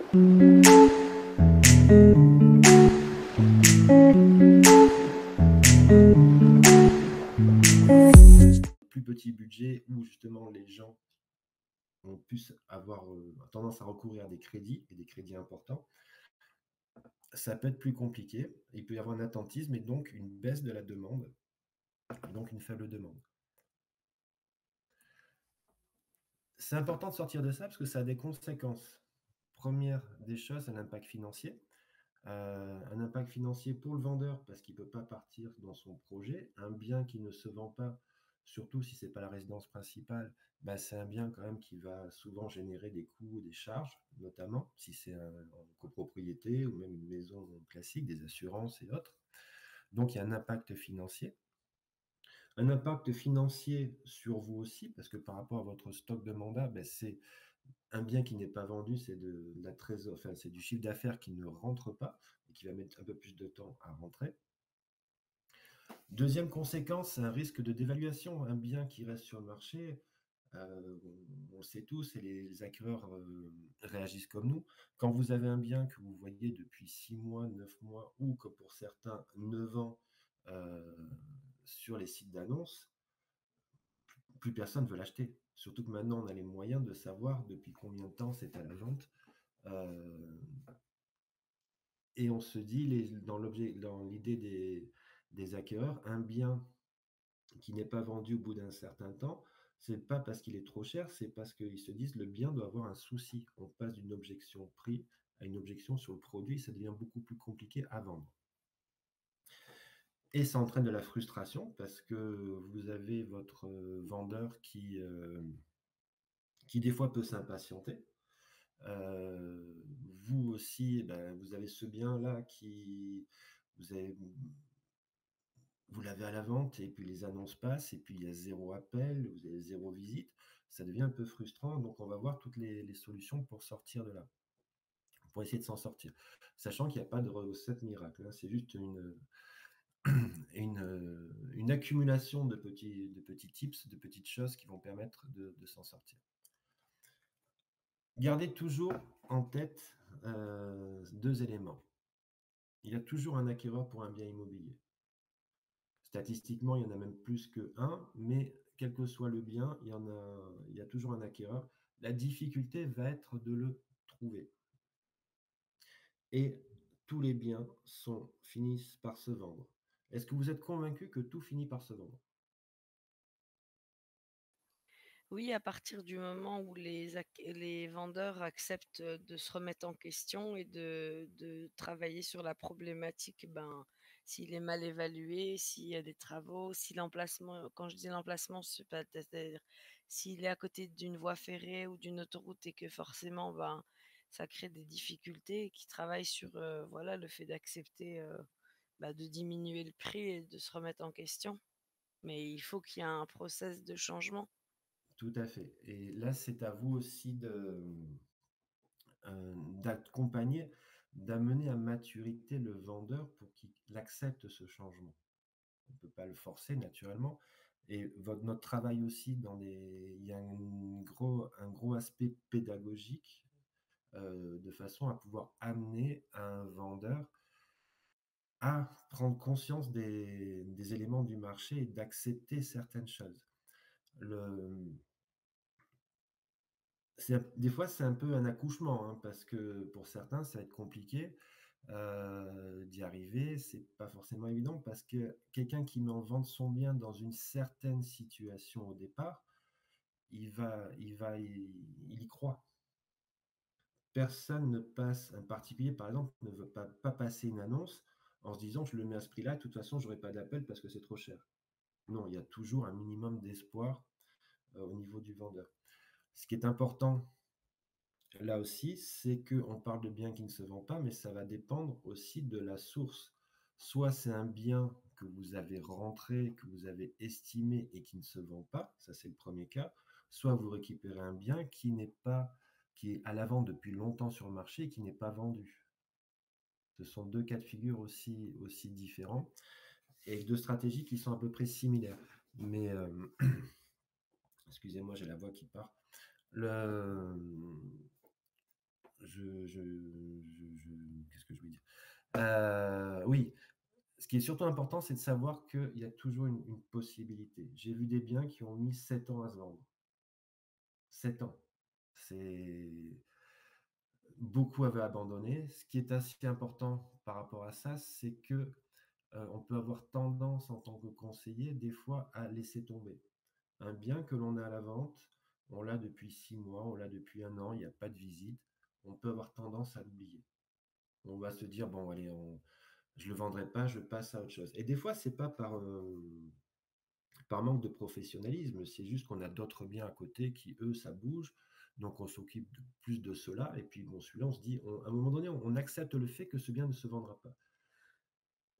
Plus petit budget où justement les gens ont pu avoir tendance à recourir à des crédits et des crédits importants, ça peut être plus compliqué. Il peut y avoir un attentisme et donc une baisse de la demande, et donc une faible demande. C'est important de sortir de ça parce que ça a des conséquences. Première des choses, c'est l'impact financier. Un impact financier pour le vendeur parce qu'il ne peut pas partir dans son projet. Un bien qui ne se vend pas, surtout si ce n'est pas la résidence principale, bah, c'est un bien quand même qui va souvent générer des coûts, des charges, notamment si c'est en copropriété ou même une maison classique, des assurances et autres. Donc il y a un impact financier. Un impact financier sur vous aussi, parce que par rapport à votre stock de mandat, ben c'est un bien qui n'est pas vendu, c'est de la trésor, enfin, c'est du chiffre d'affaires qui ne rentre pas et qui va mettre un peu plus de temps à rentrer. Deuxième conséquence, c'est un risque de dévaluation. Un bien qui reste sur le marché, on le sait tous, et les acquéreurs réagissent comme nous. Quand vous avez un bien que vous voyez depuis 6 mois, 9 mois, ou que pour certains 9 ans euh, sur les sites d'annonces, plus personne ne veut l'acheter. Surtout que maintenant, on a les moyens de savoir depuis combien de temps c'est à la vente. Euh, et on se dit, dans l'idée des acquéreurs, un bien qui n'est pas vendu au bout d'un certain temps, c'est pas parce qu'il est trop cher, c'est parce qu'ils se disent le bien doit avoir un souci. On passe d'une objection prix à une objection sur le produit, ça devient beaucoup plus compliqué à vendre. Et ça entraîne de la frustration parce que vous avez votre vendeur qui des fois peut s'impatienter. Vous aussi, ben, vous avez ce bien-là qui vous avez, vous l'avez à la vente et puis les annonces passent et puis il y a zéro appel, vous avez zéro visite. Ça devient un peu frustrant. Donc on va voir toutes les solutions pour sortir de là, pour essayer de s'en sortir. Sachant qu'il n'y a pas de recette miracle, hein. C'est juste une accumulation de petits tips, de petites choses qui vont permettre de s'en sortir. Gardez toujours en tête deux éléments. Il y a toujours un acquéreur pour un bien immobilier. Statistiquement, il y en a même plus que un, mais quel que soit le bien, il y a toujours un acquéreur. La difficulté va être de le trouver. Et tous les biens finissent par se vendre. Est-ce que vous êtes convaincu que tout finit par se vendre? Oui, à partir du moment où les vendeurs acceptent de se remettre en question et de travailler sur la problématique, ben, s'il est mal évalué, s'il y a des travaux, si l'emplacement, quand je dis l'emplacement, c'est-à-dire s'il est à côté d'une voie ferrée ou d'une autoroute et que forcément, ben, ça crée des difficultés et qui travaillent sur voilà, le fait d'accepter de diminuer le prix et de se remettre en question. Mais il faut qu'il y ait un process de changement. Tout à fait. Et là, c'est à vous aussi d'accompagner, d'amener à maturité le vendeur pour qu'il accepte ce changement. On ne peut pas le forcer naturellement. Et notre travail aussi, il y a un gros aspect pédagogique de façon à pouvoir amener un vendeur à prendre conscience des éléments du marché et d'accepter certaines choses. Le, des fois, c'est un peu un accouchement, hein, parce que pour certains, ça va être compliqué d'y arriver. C'est pas forcément évident parce que quelqu'un qui met en vente son bien dans une certaine situation au départ, il y croit. Personne ne passe, un particulier par exemple, ne veut pas passer une annonce en se disant je le mets à ce prix-là, de toute façon, je n'aurai pas d'appel parce que c'est trop cher. Non, il y a toujours un minimum d'espoir au niveau du vendeur. Ce qui est important là aussi, c'est qu'on parle de biens qui ne se vendent pas, mais ça va dépendre aussi de la source. Soit c'est un bien que vous avez rentré, que vous avez estimé et qui ne se vend pas, ça c'est le premier cas. Soit vous récupérez un bien qui est à la vente depuis longtemps sur le marché et qui n'est pas vendu. Ce sont deux cas de figure aussi différents et deux stratégies qui sont à peu près similaires. Mais excusez-moi, j'ai la voix qui part. Le, Qu'est-ce que je voulais dire? Oui, ce qui est surtout important, c'est de savoir qu'il y a toujours une possibilité. J'ai vu des biens qui ont mis 7 ans à se vendre. 7 ans. C'est Beaucoup avaient abandonné. Ce qui est assez important par rapport à ça, c'est que, on peut avoir tendance en tant que conseiller, des fois, à laisser tomber. Un bien que l'on a à la vente, on l'a depuis 6 mois, on l'a depuis 1 an, il y a pas de visite, on peut avoir tendance à l'oublier. On va se dire: «Bon allez, on je le vendrai pas, je passe à autre chose» et des fois, c'est pas par manque de professionnalisme, c'est juste qu'on a d'autres biens à côté qui, eux, ça bouge, donc on s'occupe de plus de cela et puis bon, celui-là, on se dit à un moment donné, on accepte le fait que ce bien ne se vendra pas.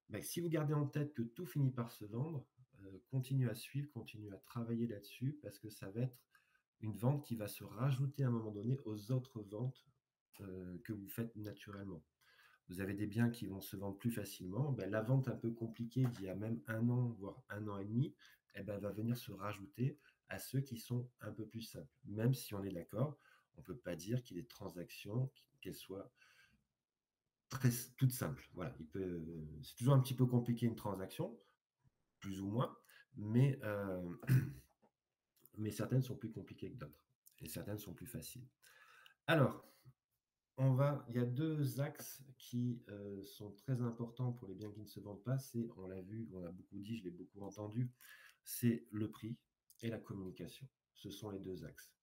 Mais si vous gardez en tête que tout finit par se vendre, continuez à suivre, continuez à travailler là-dessus parce que ça va être une vente qui va se rajouter à un moment donné aux autres ventes, que vous faites naturellement. Vous avez des biens qui vont se vendre plus facilement, ben, la vente un peu compliquée d'il y a même 1 an, voire 1 an et demi, eh ben, va venir se rajouter à ceux qui sont un peu plus simples. Même si on est d'accord, on ne peut pas dire qu'il y ait des transactions, qu'elles soient très, toutes simples. Voilà, c'est toujours un petit peu compliqué une transaction, plus ou moins, mais, mais certaines sont plus compliquées que d'autres et certaines sont plus faciles. Alors, il y a 2 axes qui, sont très importants pour les biens qui ne se vendent pas. On l'a vu, on l'a beaucoup dit, je l'ai beaucoup entendu, c'est le prix et la communication. Ce sont les 2 axes.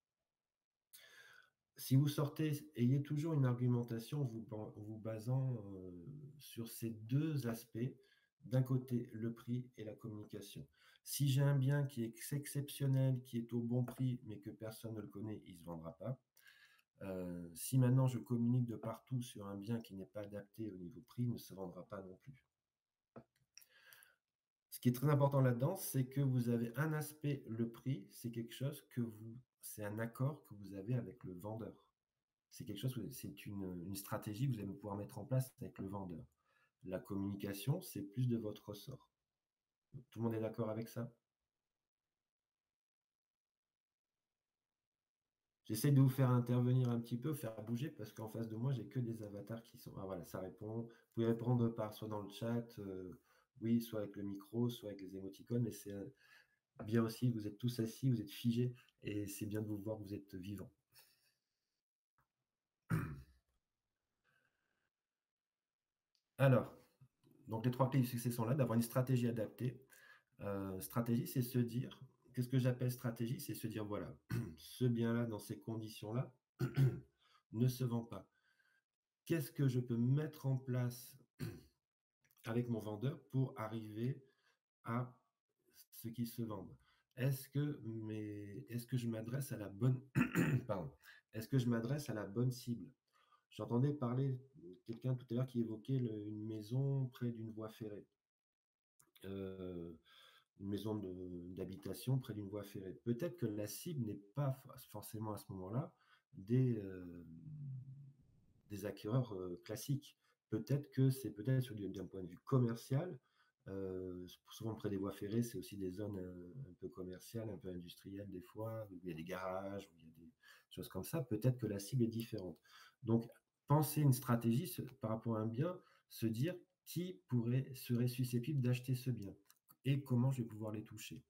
Si vous sortez, ayez toujours une argumentation vous basant, sur ces 2 aspects. D'un côté, le prix et la communication. Si j'ai un bien qui est exceptionnel, qui est au bon prix, mais que personne ne le connaît, il ne se vendra pas. Si maintenant je communique de partout sur un bien qui n'est pas adapté au niveau prix, il ne se vendra pas non plus. Ce qui est très important là-dedans, c'est que vous avez un aspect, le prix, c'est un accord que vous avez avec le vendeur. C'est quelque chose, c'est une stratégie que vous allez pouvoir mettre en place avec le vendeur. La communication, c'est plus de votre ressort. Tout le monde est d'accord avec ça? J'essaie de vous faire intervenir un petit peu, faire bouger, parce qu'en face de moi, j'ai que des avatars qui sont. Ah voilà, ça répond. Vous pouvez répondre par soit dans le chat, oui, soit avec le micro, soit avec les émoticônes, mais c'est bien aussi, vous êtes tous assis, vous êtes figés, et c'est bien de vous voir, vous êtes vivants. Alors, donc les 3 clés du succès sont là, d'avoir une stratégie adaptée. Stratégie, c'est se dire, qu'est-ce que j'appelle stratégie? C'est se dire, voilà, ce bien-là, dans ces conditions-là, ne se vend pas. Qu'est-ce que je peux mettre en place avec mon vendeur pour arriver à ce qui se vendent? Est-ce que je m'adresse à la bonne pardon, est-ce que je m'adresse à la bonne cible? J'entendais parler de quelqu'un tout à l'heure qui évoquait une maison près d'une voie ferrée. Heu, une maison d'habitation près d'une voie ferrée. Peut-être que la cible n'est pas forcément à ce moment-là des, des acquéreurs, classiques. Peut-être que c'est peut-être d'un point de vue commercial, souvent près des voies ferrées, c'est aussi des zones, un peu commerciales, un peu industrielles des fois, où il y a des garages, où il y a des choses comme ça. Peut-être que la cible est différente. Donc penser une stratégie par rapport à un bien, se dire: «Qui serait susceptible d'acheter ce bien? Et comment je vais pouvoir les toucher?»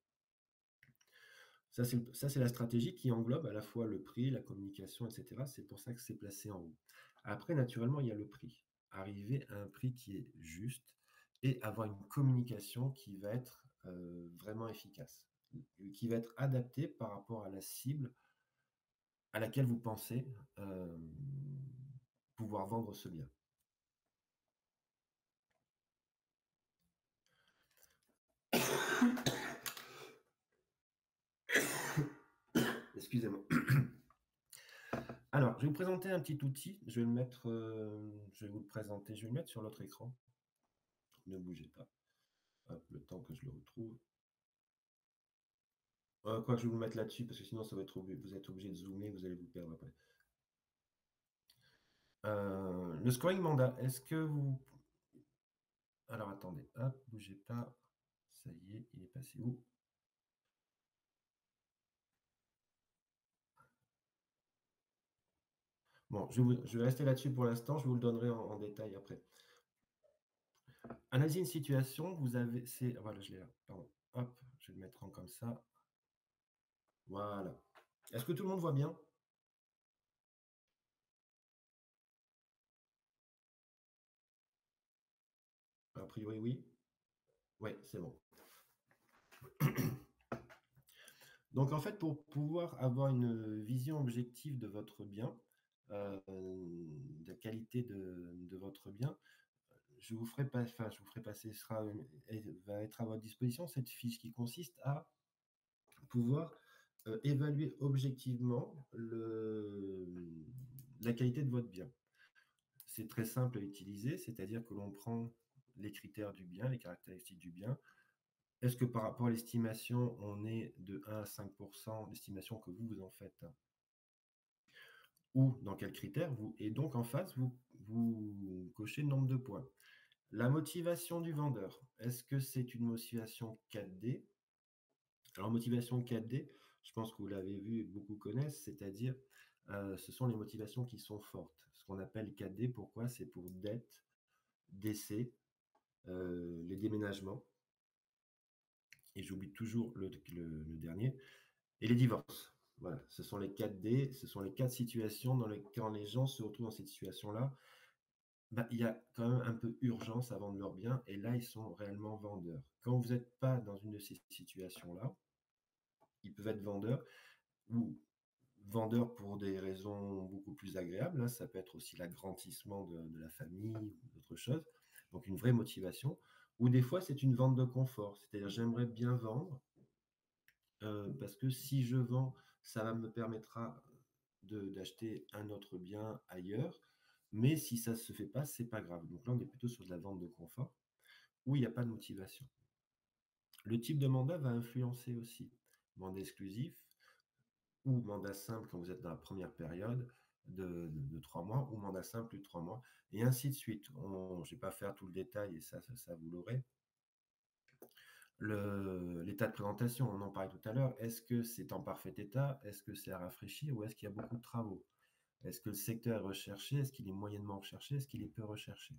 Ça, c'est la stratégie qui englobe à la fois le prix, la communication, et cetera. C'est pour ça que c'est placé en haut. Après, naturellement, il y a le prix. Arriver à un prix qui est juste et avoir une communication qui va être, vraiment efficace, qui va être adaptée par rapport à la cible à laquelle vous pensez, pouvoir vendre ce bien. Excusez-moi. Alors, je vais vous présenter un petit outil. Je vais vous le présenter, je vais le mettre sur l'autre écran. Ne bougez pas. Hop, le temps que je le retrouve. Quoique, je vais vous le mettre là-dessus parce que sinon ça va être vous êtes obligé de zoomer, vous allez vous perdre après. Le scoring mandat, est-ce que vous alors attendez, hop, bougez pas. Ça y est, il est passé où? Bon, je vais rester là-dessus pour l'instant, je vous le donnerai en détail après. Analysez une situation, vous avez voilà, je l'ai là, pardon. Hop, je vais le mettre en comme ça. Voilà. Est-ce que tout le monde voit bien? A priori, oui. Oui, c'est bon. Donc en fait, pour pouvoir avoir une vision objective de votre bien, de la qualité de votre bien, je vous ferai passer, va être à votre disposition cette fiche qui consiste à pouvoir évaluer objectivement la qualité de votre bien. C'est très simple à utiliser, c'est-à-dire que l'on prend les critères du bien, les caractéristiques du bien. Est-ce que par rapport à l'estimation, on est de 1 à 5 l'estimation que vous en faites? Ou dans quels critères et donc en face, vous cochez le nombre de points. La motivation du vendeur, est-ce que c'est une motivation 4D? Alors motivation 4D, je pense que vous l'avez vu et que beaucoup connaissent, c'est-à-dire, ce sont les motivations qui sont fortes. Ce qu'on appelle 4D, pourquoi? C'est pour dette, décès, les déménagements et j'oublie toujours le dernier et les divorces. Voilà, ce sont les 4D, ce sont les 4 situations quand les gens se retrouvent dans cette situation-là, bah, il y a quand même un peu urgence à vendre leurs biens et là, ils sont réellement vendeurs. Quand vous n'êtes pas dans une de ces situations-là, ils peuvent être vendeurs ou vendeurs pour des raisons beaucoup plus agréables, hein. Ça peut être aussi l'agrandissement de la famille ou d'autres choses, donc une vraie motivation. Ou des fois, c'est une vente de confort, c'est-à-dire j'aimerais bien vendre, parce que si je vends, ça me permettra d'acheter un autre bien ailleurs, mais si ça ne se fait pas, c'est pas grave. Donc là, on est plutôt sur de la vente de confort, où il y a pas de motivation. Le type de mandat va influencer aussi. Mandat exclusif ou mandat simple quand vous êtes dans la première période de 3 mois, ou mandat simple plus de 3 mois, et ainsi de suite. Je ne vais pas faire tout le détail, et ça vous l'aurez. L'état de présentation, on en parlait tout à l'heure. Est-ce que c'est en parfait état? Est-ce que c'est à rafraîchir ou est-ce qu'il y a beaucoup de travaux? Est-ce que le secteur est recherché? Est-ce qu'il est moyennement recherché? Est-ce qu'il est peu recherché?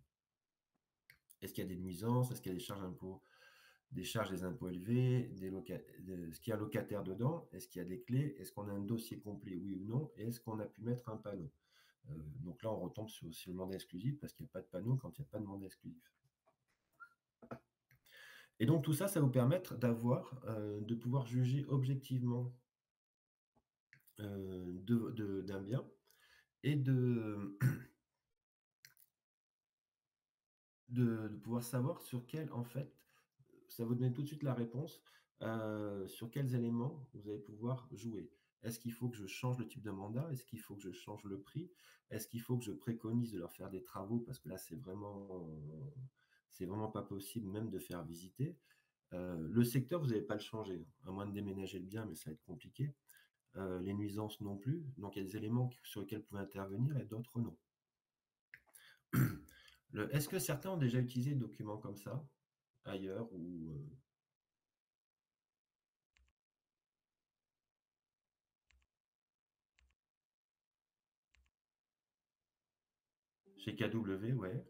Est-ce qu'il y a des nuisances? Est-ce qu'il y a des charges des impôts élevés? Est-ce qu'il y a un locataire dedans? Est-ce qu'il y a des clés? Est-ce qu'on a un dossier complet, oui ou non? Et est-ce qu'on a pu mettre un panneau? Donc là, on retombe sur le mandat exclusif parce qu'il n'y a pas de panneau quand il n'y a pas de mandat exclusif. Et donc tout ça, ça vous permettre de pouvoir juger objectivement d'un bien et de pouvoir savoir sur quel, en fait, ça vous donne tout de suite la réponse, sur quels éléments vous allez pouvoir jouer. Est-ce qu'il faut que je change le type de mandat? Est-ce qu'il faut que je change le prix? Est-ce qu'il faut que je préconise de leur faire des travaux? Parce que là, c'est vraiment pas possible même de faire visiter. Le secteur, vous n'allez pas le changer, à moins de déménager le bien, mais ça va être compliqué. Les nuisances non plus. Donc il y a des éléments sur lesquels vous pouvez intervenir et d'autres non. Est-ce que certains ont déjà utilisé des documents comme ça ailleurs ou chez KW? Ouais.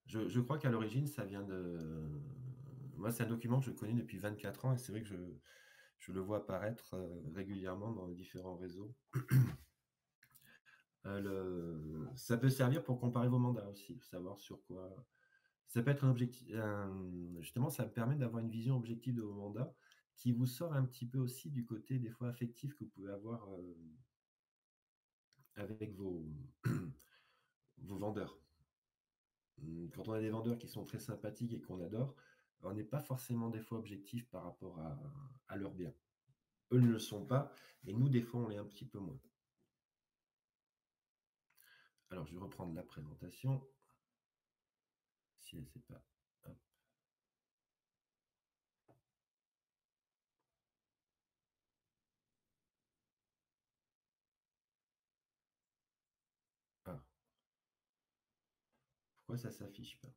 Je crois qu'à l'origine, ça vient de. Moi, c'est un document que je connais depuis 24 ans et c'est vrai que je le vois apparaître régulièrement dans les différents réseaux. Ça peut servir pour comparer vos mandats aussi, savoir sur quoi. Ça peut être un objectif. Justement, ça permet d'avoir une vision objective de vos mandats qui vous sort un petit peu aussi du côté des fois affectif que vous pouvez avoir avec vos vendeurs. Quand on a des vendeurs qui sont très sympathiques et qu'on adore, on n'est pas forcément des fois objectif par rapport à leurs biens. Eux ne le sont pas, et nous, des fois, on l'est un petit peu moins. Alors, je vais reprendre la présentation. Si elle ne sait pas. Hop. Ah, pourquoi ça ne s'affiche pas?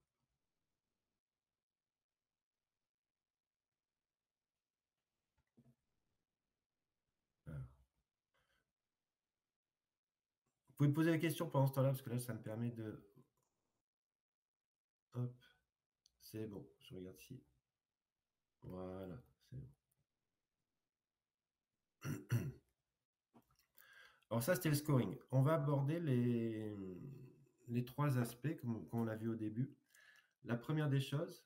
pouvez poser la question pendant ce temps-là, parce que là, ça me permet de hop, c'est bon, je regarde si voilà, c'est bon. Alors ça, c'était le scoring. On va aborder les 3 aspects comme on l'a vu au début. La première des choses,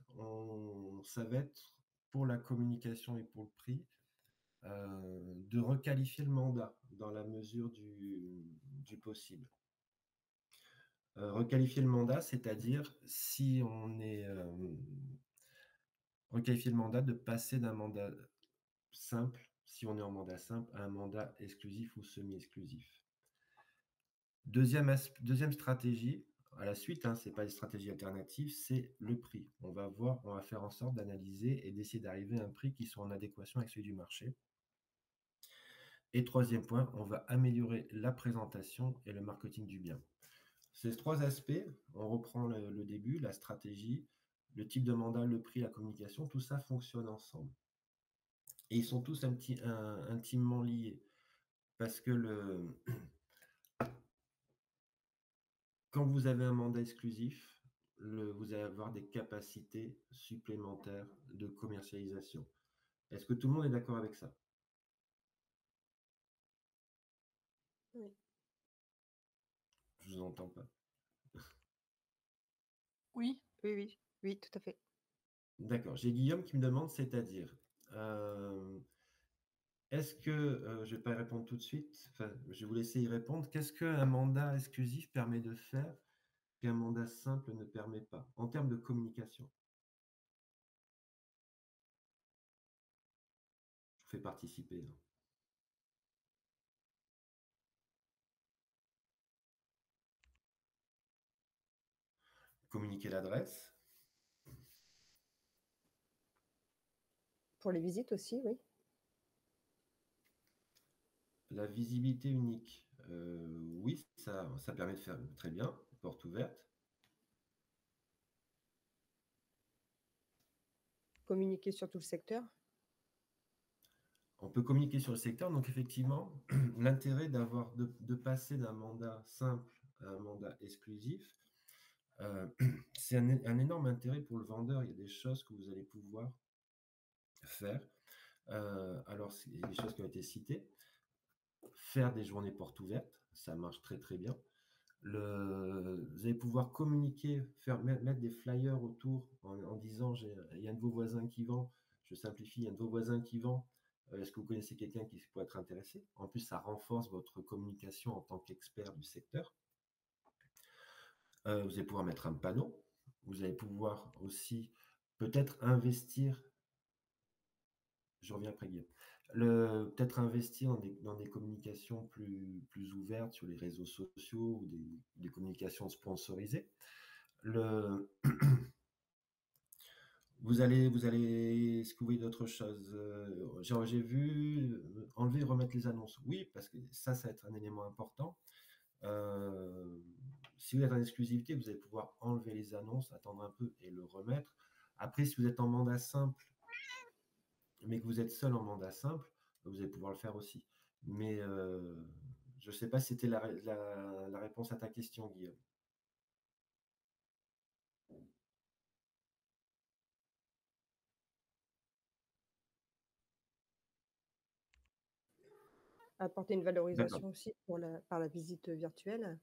ça va être pour la communication et pour le prix, de requalifier le mandat dans la mesure du possible. Requalifier le mandat, c'est-à-dire si on est, requalifier le mandat, de passer d'un mandat simple, si on est en mandat simple, à un mandat exclusif ou semi-exclusif. Deuxième stratégie, à la suite, hein, c'est pas une stratégie alternative, c'est le prix. On va faire en sorte d'analyser et d'essayer d'arriver à un prix qui soit en adéquation avec celui du marché. Et troisième point, on va améliorer la présentation et le marketing du bien. Ces 3 aspects, on reprend le début, la stratégie, le type de mandat, le prix, la communication, tout ça fonctionne ensemble. Et ils sont tous intimement liés parce que quand vous avez un mandat exclusif, vous allez avoir des capacités supplémentaires de commercialisation. Est-ce que tout le monde est d'accord avec ça? Oui. Je vous entends pas. Oui. Oui, oui, oui, tout à fait. D'accord. J'ai Guillaume qui me demande, c'est-à-dire, est-ce que, je vais pas y répondre tout de suite, enfin, je vais vous laisser y répondre. Qu'est-ce qu'un mandat exclusif permet de faire qu'un mandat simple ne permet pas, en termes de communication? Je vous fais participer, hein. Communiquer l'adresse, Pour les visites aussi, oui. la visibilité unique, oui, ça permet de faire très bien, porte ouverte. Communiquer sur tout le secteur. On peut communiquer sur le secteur, donc effectivement, l'intérêt de passer d'un mandat simple à un mandat exclusif, c'est un énorme intérêt pour le vendeur. Il y a des choses que vous allez pouvoir faire. Alors, il y a des choses qui ont été citées. Faire des journées portes ouvertes, ça marche très très bien. Vous allez pouvoir communiquer, mettre des flyers autour en disant il y a un de vos voisins qui vend, je simplifie, il y a un de vos voisins qui vend, est-ce que vous connaissez quelqu'un qui pourrait être intéressé? En plus, ça renforce votre communication en tant qu'expert du secteur. Vous allez pouvoir mettre un panneau, vous allez pouvoir aussi peut-être investir, je reviens après Guillaume, peut-être investir dans des communications plus ouvertes sur les réseaux sociaux ou des communications sponsorisées. Est-ce que vous voyez d'autres choses? J'ai vu enlever et remettre les annonces. Oui, parce que ça va être un élément important. Si vous êtes en exclusivité, vous allez pouvoir enlever les annonces, attendre un peu et le remettre. Après, si vous êtes en mandat simple, mais que vous êtes seul en mandat simple, vous allez pouvoir le faire aussi. Mais je ne sais pas si c'était la réponse à ta question, Guillaume. Apporter une D'accord. valorisation aussi par la visite virtuelle.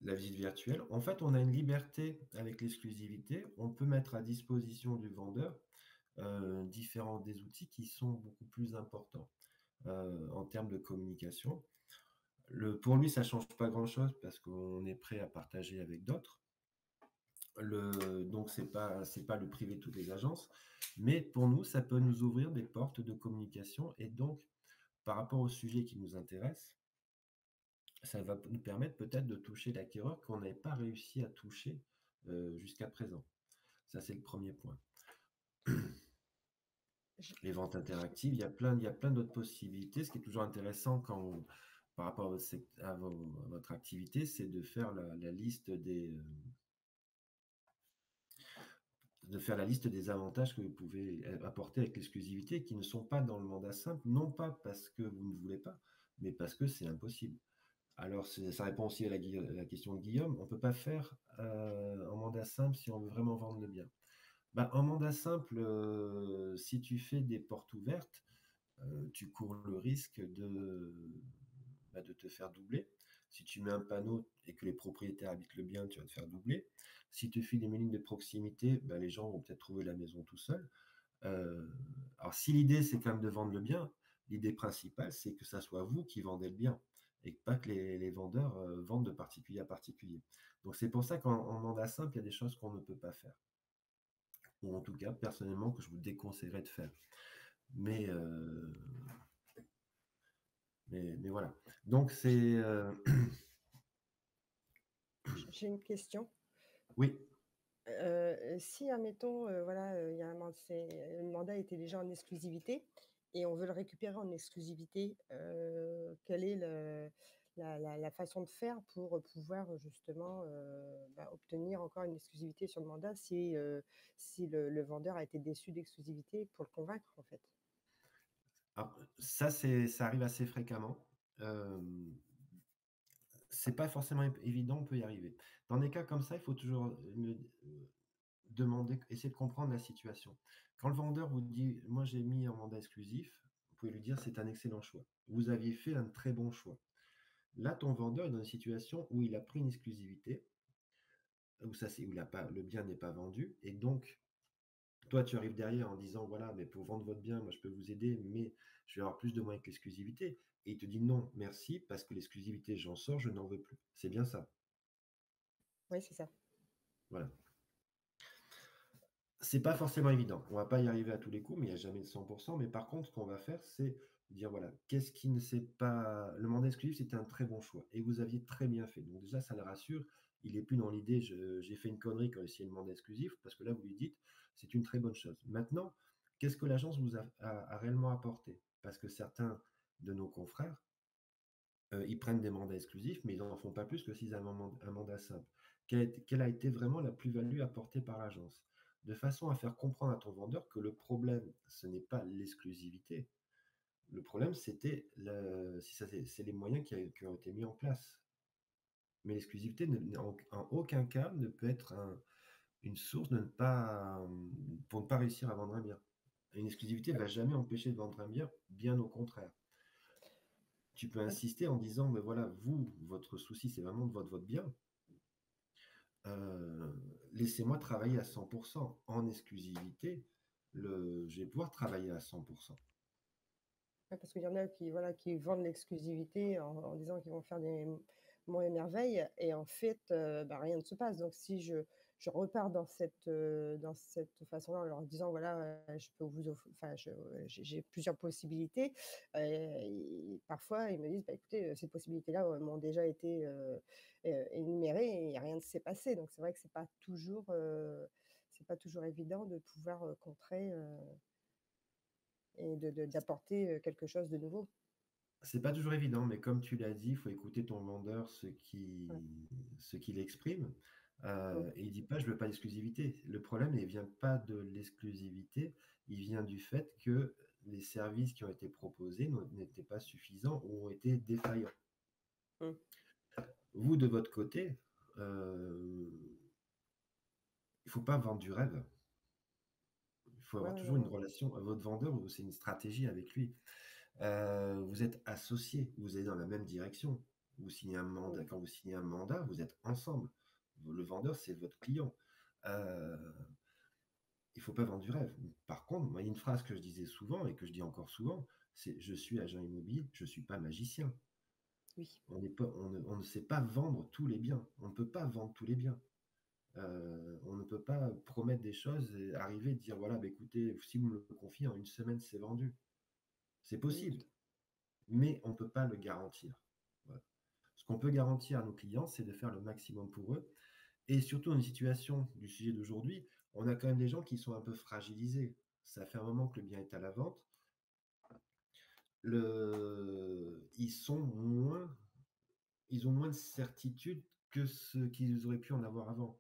La visite virtuelle. En fait, on a une liberté avec l'exclusivité. On peut mettre à disposition du vendeur différents des outils qui sont beaucoup plus importants en termes de communication. Pour lui, ça ne change pas grand-chose parce qu'on est prêt à partager avec d'autres. Donc, c'est pas le privé de toutes les agences. Mais pour nous, ça peut nous ouvrir des portes de communication. Et donc, par rapport au sujet qui nous intéresse, ça va nous permettre peut-être de toucher l'acquéreur qu'on n'avait pas réussi à toucher jusqu'à présent. Ça, c'est le premier point. Les ventes interactives, il y a plein d'autres possibilités. Ce qui est toujours intéressant par rapport à votre activité, c'est de faire la liste de faire la liste des avantages que vous pouvez apporter avec l'exclusivité qui ne sont pas dans le mandat simple, non pas parce que vous ne voulez pas, mais parce que c'est impossible. Alors, ça répond aussi à la question de Guillaume. On ne peut pas faire en mandat simple si on veut vraiment vendre le bien. Bah, en mandat simple, si tu fais des portes ouvertes, tu cours le risque de te faire doubler. Si tu mets un panneau et que les propriétaires habitent le bien, tu vas te faire doubler. Si tu fais des lignes de proximité, bah, les gens vont peut-être trouver la maison tout seuls. Euh, alors, si l'idée, c'est quand même de vendre le bien, l'idée principale, c'est que ça soit vous qui vendez le bien et pas que les vendeurs vendent de particulier à particulier. Donc, c'est pour ça qu'en mandat simple, il y a des choses qu'on ne peut pas faire. Ou en tout cas, personnellement, que je vous déconseillerais de faire. Mais, euh, mais voilà. Donc, c'est... J'ai une question. oui, Si, admettons, voilà, il y a le mandat était déjà en exclusivité et on veut le récupérer en exclusivité, quelle est la façon de faire pour pouvoir justement obtenir encore une exclusivité sur le mandat si le vendeur a été déçu d'exclusivité pour le convaincre en fait? alors, ça arrive assez fréquemment. Euh, c'est pas forcément évident, on peut y arriver. Dans des cas comme ça, il faut toujours demander, essayer de comprendre la situation. Quand le vendeur vous dit, moi j'ai mis un mandat exclusif, vous pouvez lui dire c'est un excellent choix. Vous aviez fait un très bon choix. Là, ton vendeur est dans une situation où il a pris une exclusivité, où le bien n'est pas vendu, et donc toi tu arrives derrière en disant voilà, mais pour vendre votre bien, moi je peux vous aider, mais je vais avoir plus de moyens que l'exclusivité. Et il te dit non, merci, parce que l'exclusivité, j'en sors, je n'en veux plus. C'est bien ça. Oui, c'est ça. Voilà. C'est pas forcément évident. On va pas y arriver à tous les coups, mais il n'y a jamais de 100%. Mais par contre, ce qu'on va faire, c'est dire voilà, qu'est-ce qui ne s'est pas. Le mandat exclusif, c'était un très bon choix. Et vous aviez très bien fait. Donc, déjà, ça le rassure. Il n'est plus dans l'idée j'ai fait une connerie quand j'ai essayé le mandat exclusif, parce que là, vous lui dites c'est une très bonne chose. Maintenant, qu'est-ce que l'agence vous a réellement apporté? Parce que certains de nos confrères, ils prennent des mandats exclusifs, mais ils n'en font pas plus que s'ils avaient un mandat simple. Quelle a été vraiment la plus-value apportée par l'agence? De façon à faire comprendre à ton vendeur que le problème, ce n'est pas l'exclusivité. Le problème, c'est les moyens qui ont été mis en place. Mais l'exclusivité, en aucun cas, ne peut être une source pour ne pas réussir à vendre un bien. Une exclusivité ne va jamais empêcher de vendre un bien, bien au contraire. Tu peux insister en disant, mais voilà, vous, votre souci, c'est vraiment de votre bien. Euh, Laissez-moi travailler à 100% en exclusivité. Je vais pouvoir travailler à 100%. Ouais, parce qu'il y en a qui, voilà, qui vendent l'exclusivité en disant qu'ils vont faire des monts et merveilles, et en fait, rien ne se passe. Donc, si je repars dans cette façon-là en leur disant, voilà, je peux vous enfin, j'ai plusieurs possibilités, et parfois, ils me disent, bah, écoutez, ces possibilités-là m'ont déjà été énumérées et rien ne s'est passé. Donc, c'est vrai que c'est pas toujours évident de pouvoir contrer et d'apporter quelque chose de nouveau. C'est pas toujours évident, mais comme tu l'as dit, il faut écouter ton vendeur, Ouais. ce qu'il exprime. Mmh. Et il dit pas, je veux pas d'exclusivité. Le problème, il vient pas de l'exclusivité, il vient du fait que les services qui ont été proposés n'étaient pas suffisants ou ont été défaillants. Mmh. Vous, de votre côté, il ne faut pas vendre du rêve. Il faut Ouais, avoir ouais, toujours une ouais, relation à votre vendeur, c'est une stratégie avec lui. Vous êtes associés, vous allez dans la même direction. Vous signez un ouais. mandat, quand vous signez un mandat, vous êtes ensemble. Le vendeur, c'est votre client. Euh, il ne faut pas vendre du rêve. Par contre, moi, il y a une phrase que je disais souvent et que je dis encore souvent, c'est je suis agent immobilier, je ne suis pas magicien. Oui, On ne sait pas vendre tous les biens. On ne peut pas vendre tous les biens. On ne peut pas promettre des choses et arriver et dire voilà, bah, écoutez, si vous me le confiez, en une semaine, c'est vendu. C'est oui, possible, mais on ne peut pas le garantir. Voilà. Ce qu'on peut garantir à nos clients, c'est de faire le maximum pour eux. Et surtout, dans une situation du sujet d'aujourd'hui, on a quand même des gens qui sont un peu fragilisés. Ça fait un moment que le bien est à la vente. Ils sont ils ont moins de certitude que ce qu'ils auraient pu en avoir avant.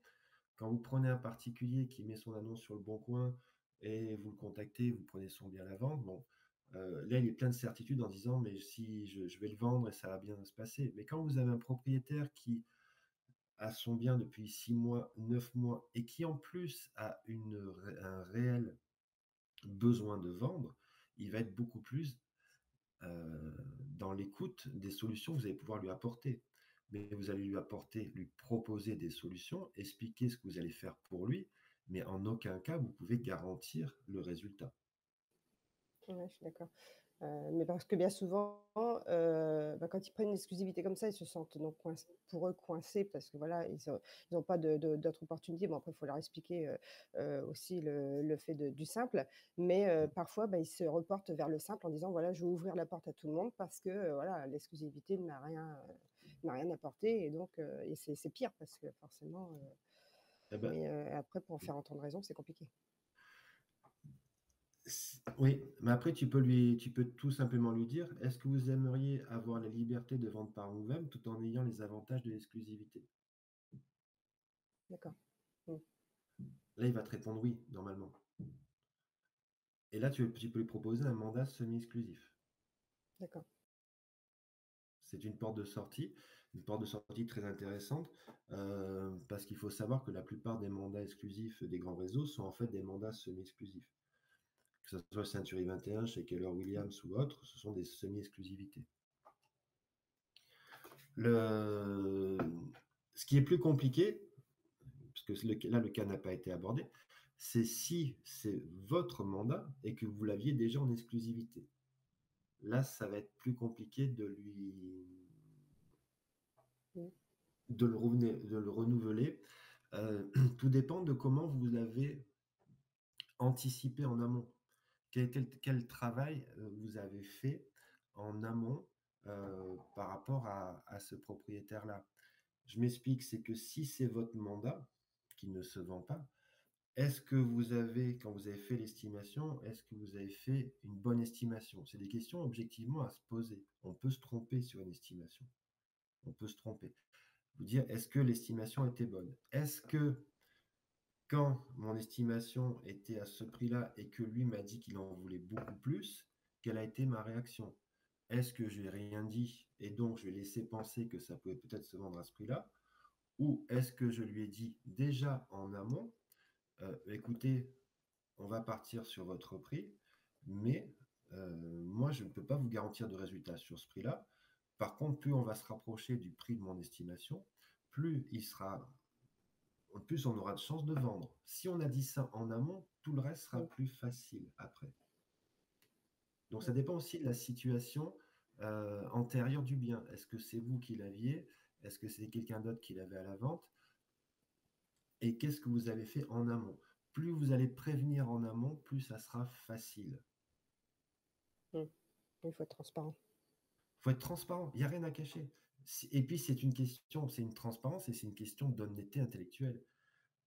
Quand vous prenez un particulier qui met son annonce sur le bon coin et vous le contactez, vous prenez son bien à la vente, bon, là, il est plein de certitude en disant, mais si je vais le vendre et ça va bien se passer. Mais quand vous avez un propriétaire qui a son bien depuis 6 mois, 9 mois et qui en plus a un réel besoin de vendre, il va être beaucoup plus dans l'écoute des solutions que vous allez pouvoir lui apporter. Mais vous allez lui apporter, lui proposer des solutions, expliquer ce que vous allez faire pour lui, mais en aucun cas vous pouvez garantir le résultat. Ouais, je suis d'accord. Mais parce que bien souvent, quand ils prennent une exclusivité comme ça, ils se sentent donc pour eux coincés parce que voilà, ils ont pas d'autres opportunités. Bon après, il faut leur expliquer, aussi le fait du simple. Mais, parfois, bah, ils se reportent vers le simple en disant: «Voilà, je vais ouvrir la porte à tout le monde parce que, voilà, l'exclusivité n'a rien apporté» et donc, et c'est pire parce que forcément, Eh ben, mais, après pour en faire entendre raison, c'est compliqué. oui, mais après tu peux tout simplement lui dire, est-ce que vous aimeriez avoir la liberté de vendre par vous-même tout en ayant les avantages de l'exclusivité? D'accord. Mmh. Là, il va te répondre oui, normalement. Et là, tu peux lui proposer un mandat semi-exclusif. D'accord. C'est une porte de sortie très intéressante, parce qu'il faut savoir que la plupart des mandats exclusifs des grands réseaux sont en fait des mandats semi-exclusifs. Que ce soit Century 21, chez Keller Williams ou autres, ce sont des semi-exclusivités. Le... Ce qui est plus compliqué, parce que là, le cas n'a pas été abordé, c'est si c'est votre mandat et que vous l'aviez déjà en exclusivité. Là, ça va être plus compliqué Mmh. de le renouveler. Tout dépend de comment vous l'avez anticipé en amont. Quel travail vous avez fait en amont par rapport à ce propriétaire-là. Je m'explique, c'est que si c'est votre mandat qui ne se vend pas, est-ce que vous avez, quand vous avez fait l'estimation, est-ce que vous avez fait une bonne estimation? C'est des questions objectivement à se poser. On peut se tromper sur une estimation. On peut se tromper. Vous dire, est-ce que l'estimation était bonne? Est-ce que quand mon estimation était à ce prix-là et que lui m'a dit qu'il en voulait beaucoup plus, quelle a été ma réaction? Est-ce que je n'ai rien dit et donc je lui ai laissé penser que ça pouvait peut-être se vendre à ce prix-là? Ou est-ce que je lui ai dit déjà en amont, écoutez, on va partir sur votre prix, mais moi, je ne peux pas vous garantir de résultat sur ce prix-là. Par contre, plus on va se rapprocher du prix de mon estimation, plus on aura de chances de vendre. Si on a dit ça en amont, tout le reste sera Mmh. plus facile après. Donc ça Mmh. dépend aussi de la situation antérieure du bien. Est-ce que c'est vous qui l'aviez? Est-ce que c'est quelqu'un d'autre qui l'avait à la vente? Et qu'est-ce que vous avez fait en amont? Plus vous allez prévenir en amont, plus ça sera facile. Mmh. Il faut être transparent. Il faut être transparent, il n'y a rien à cacher. Et puis c'est une transparence et c'est une question d'honnêteté intellectuelle.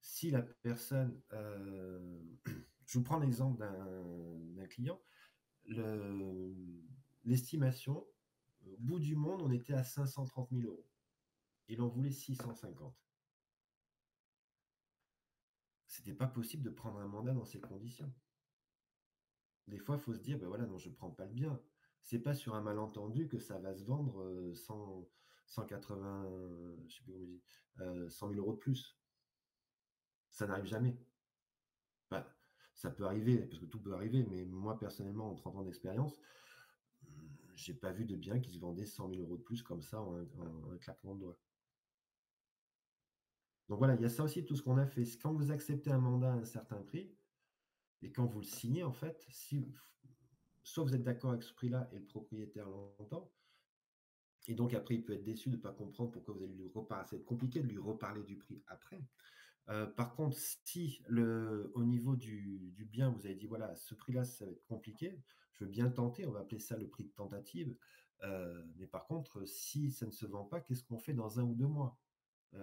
Si la personne, je vous prends l'exemple d'un client, l'estimation, au bout du monde, on était à 530 000 euros. Il en voulait 650. C'était pas possible de prendre un mandat dans ces conditions. Des fois, il faut se dire, ben voilà, non, je ne prends pas le bien. C'est pas sur un malentendu que ça va se vendre 180, je sais plus comment on dit, 100 000 euros de plus. Ça n'arrive jamais. Bah, ça peut arriver, parce que tout peut arriver, mais moi, personnellement, en 30 ans d'expérience, j'ai pas vu de bien qui se vendait 100 000 euros de plus comme ça en un claquement de doigts. Donc voilà, il y a ça aussi, tout ce qu'on a fait. Quand vous acceptez un mandat à un certain prix, et quand vous le signez, en fait, soit vous êtes d'accord avec ce prix-là et le propriétaire l'entend, et donc après, il peut être déçu de ne pas comprendre pourquoi vous allez lui reparler. C'est compliqué de lui reparler du prix après. Par contre, si au niveau du bien, vous avez dit, voilà, ce prix-là, ça va être compliqué, je veux bien tenter, on va appeler ça le prix de tentative. Mais par contre, si ça ne se vend pas, qu'est-ce qu'on fait dans 1 ou 2 mois?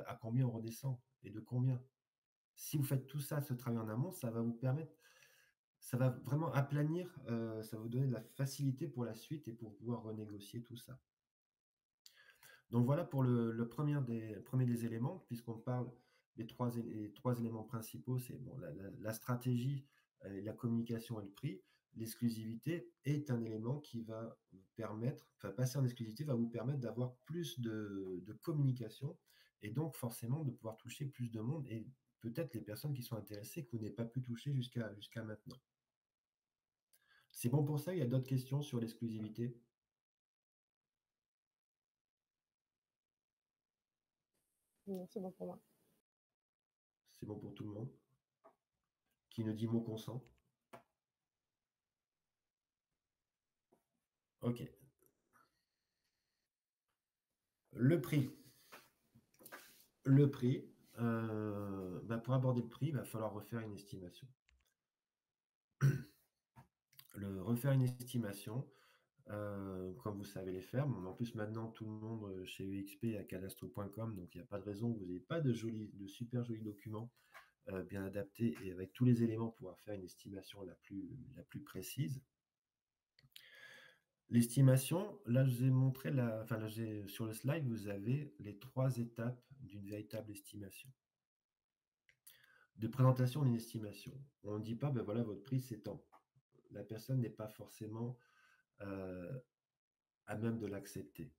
À combien on redescend et de combien? Si vous faites tout ça, ce travail en amont, ça va vous permettre, ça va vraiment aplanir, ça va vous donner de la facilité pour la suite et pour pouvoir renégocier tout ça. Donc voilà pour le premier des éléments, puisqu'on parle les trois éléments principaux, c'est bon, la stratégie, la communication et le prix. l'exclusivité est un élément qui va vous permettre, enfin, passer en exclusivité va vous permettre d'avoir plus de communication et donc forcément de pouvoir toucher plus de monde et peut-être les personnes qui sont intéressées que vous n'avez pas pu toucher jusqu'à maintenant. C'est bon pour ça? Il y a d'autres questions sur l'exclusivité? Non, c'est bon pour moi. C'est bon pour tout le monde? Qui ne dit mot consent? OK. Le prix. Le prix, pour aborder le prix, il va falloir refaire une estimation. Refaire une estimation, comme vous savez les faire, en plus maintenant tout le monde chez UXP a cadastre.com, donc il n'y a pas de raison que vous n'ayez pas de super jolis documents bien adaptés et avec tous les éléments pour pouvoir faire une estimation la plus précise. L'estimation, là je vous ai montré, sur le slide, vous avez les 3 étapes d'une véritable estimation. De présentation d'une estimation. On ne dit pas, ben voilà, votre prix c'est tant. La personne n'est pas forcément à même de l'accepter.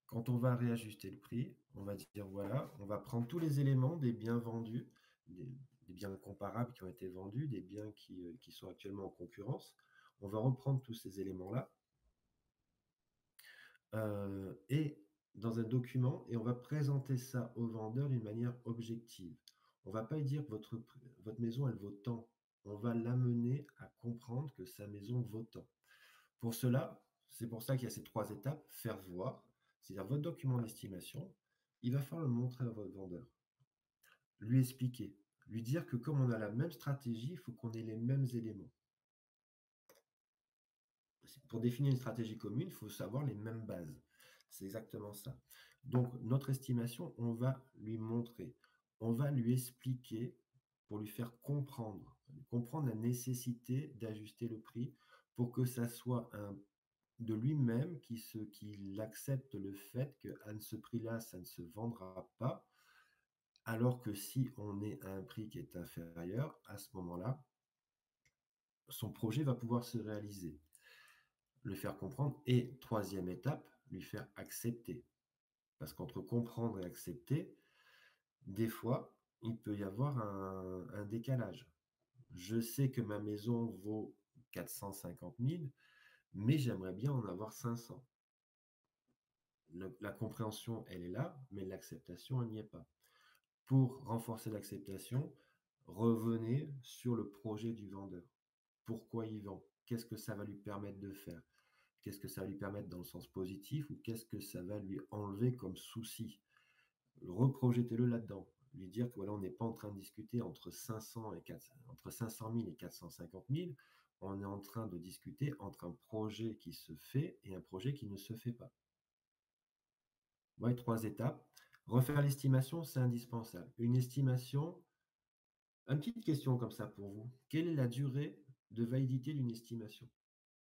Quand on va réajuster le prix, on va dire voilà, on va prendre tous les éléments des biens vendus, des biens comparables qui ont été vendus, des biens qui sont actuellement en concurrence. On va reprendre tous ces éléments-là et dans un document et on va présenter ça au vendeur d'une manière objective. On ne va pas lui dire que votre maison, elle vaut tant. On va l'amener à comprendre que sa maison vaut tant. Pour cela, c'est pour ça qu'il y a ces 3 étapes. Faire voir, c'est-à-dire votre document d'estimation, il va falloir le montrer à votre vendeur. Lui expliquer, lui dire que comme on a la même stratégie, il faut qu'on ait les mêmes éléments. Pour définir une stratégie commune, il faut savoir les mêmes bases. C'est exactement ça. Donc, notre estimation, on va lui montrer, on va lui expliquer pour lui faire comprendre la nécessité d'ajuster le prix pour que ça soit de lui-même qu'il accepte le fait qu'à ce prix-là, ça ne se vendra pas, alors que si on est à un prix qui est inférieur, à ce moment-là, son projet va pouvoir se réaliser. Le faire comprendre et 3e étape, lui faire accepter. Parce qu'entre comprendre et accepter, des fois, il peut y avoir un décalage. Je sais que ma maison vaut 450 000, mais j'aimerais bien en avoir 500. La compréhension, elle est là, mais l'acceptation, elle n'y est pas. Pour renforcer l'acceptation, revenez sur le projet du vendeur. Pourquoi il vend? Qu'est-ce que ça va lui permettre de faire? Qu'est-ce que ça va lui permettre dans le sens positif ou qu'est-ce que ça va lui enlever comme souci? Reprojetez-le là-dedans. Lui dire que voilà, on n'est pas en train de discuter entre 500 000 et 450 000. On est en train de discuter entre un projet qui se fait et un projet qui ne se fait pas. Ouais, 3 étapes. Refaire l'estimation, c'est indispensable. Une estimation, une petite question comme ça pour vous. Quelle est la durée de validité d'une estimation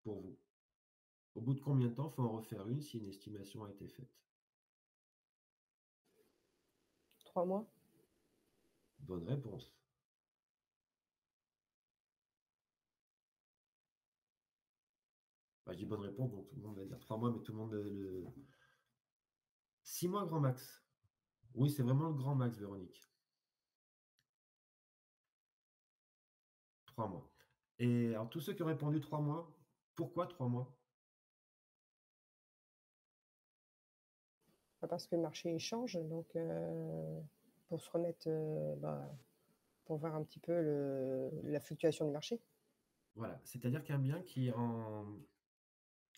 pour vous? Au bout de combien de temps faut en refaire une si une estimation a été faite? 3 mois? Bonne réponse. Je dis bonne réponse, donc tout le monde va dire 3 mois, mais tout le monde 6 mois grand max. Oui, c'est vraiment le grand max, Véronique. 3 mois. Et alors, tous ceux qui ont répondu 3 mois, pourquoi 3 mois? Parce que le marché change, donc pour se remettre, pour voir un petit peu la fluctuation du marché. Voilà, c'est-à-dire qu'un bien qui est en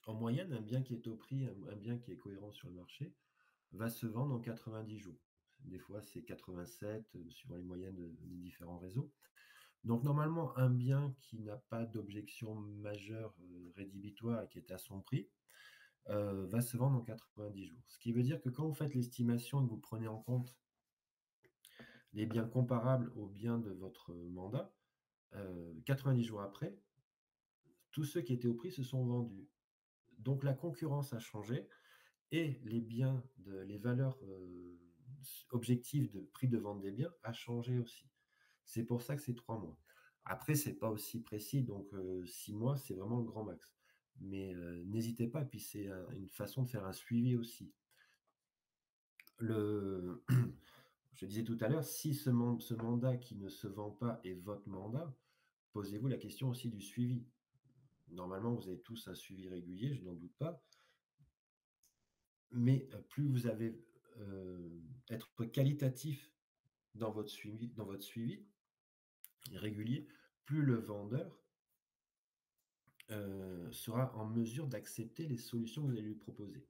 moyenne, un bien qui est au prix, un bien qui est cohérent sur le marché, va se vendre en 90 jours. Des fois, c'est 87, suivant les moyennes des différents réseaux. Donc normalement, un bien qui n'a pas d'objection majeure rédhibitoire et qui est à son prix, va se vendre en 90 jours. Ce qui veut dire que quand vous faites l'estimation et que vous prenez en compte les biens comparables aux biens de votre mandat, 90 jours après, tous ceux qui étaient au prix se sont vendus. Donc la concurrence a changé et les valeurs objectives de prix de vente des biens a changé aussi. C'est pour ça que c'est 3 mois. Après, c'est pas aussi précis, donc 6 mois, c'est vraiment le grand max. Mais n'hésitez pas, puis c'est une façon de faire un suivi aussi. Le je disais tout à l'heure, si ce mandat qui ne se vend pas est votre mandat, posez-vous la question aussi du suivi. Normalement, vous avez tous un suivi régulier, je n'en doute pas, mais plus vous avez, être qualitatif dans votre suivi régulier, plus le vendeur, sera en mesure d'accepter les solutions que vous allez lui proposer.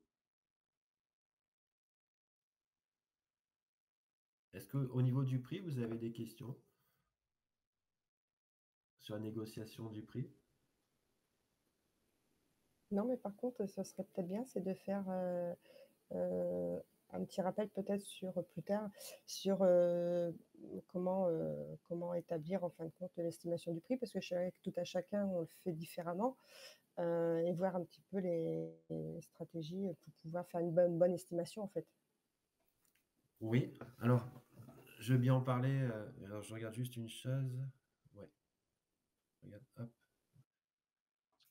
Est-ce qu'au niveau du prix, vous avez des questions sur la négociation du prix? Non, mais par contre, ça serait peut-être bien, c'est de faire, heu, un petit rappel peut-être sur, plus tard, sur, comment établir en fin de compte l'estimation du prix. Parce que je savais que tout à chacun, on le fait différemment, et voir un petit peu les stratégies, pour pouvoir faire une bonne estimation, en fait. Oui, alors je veux bien en parler, alors je regarde juste une chose. Ouais, regarde, hop,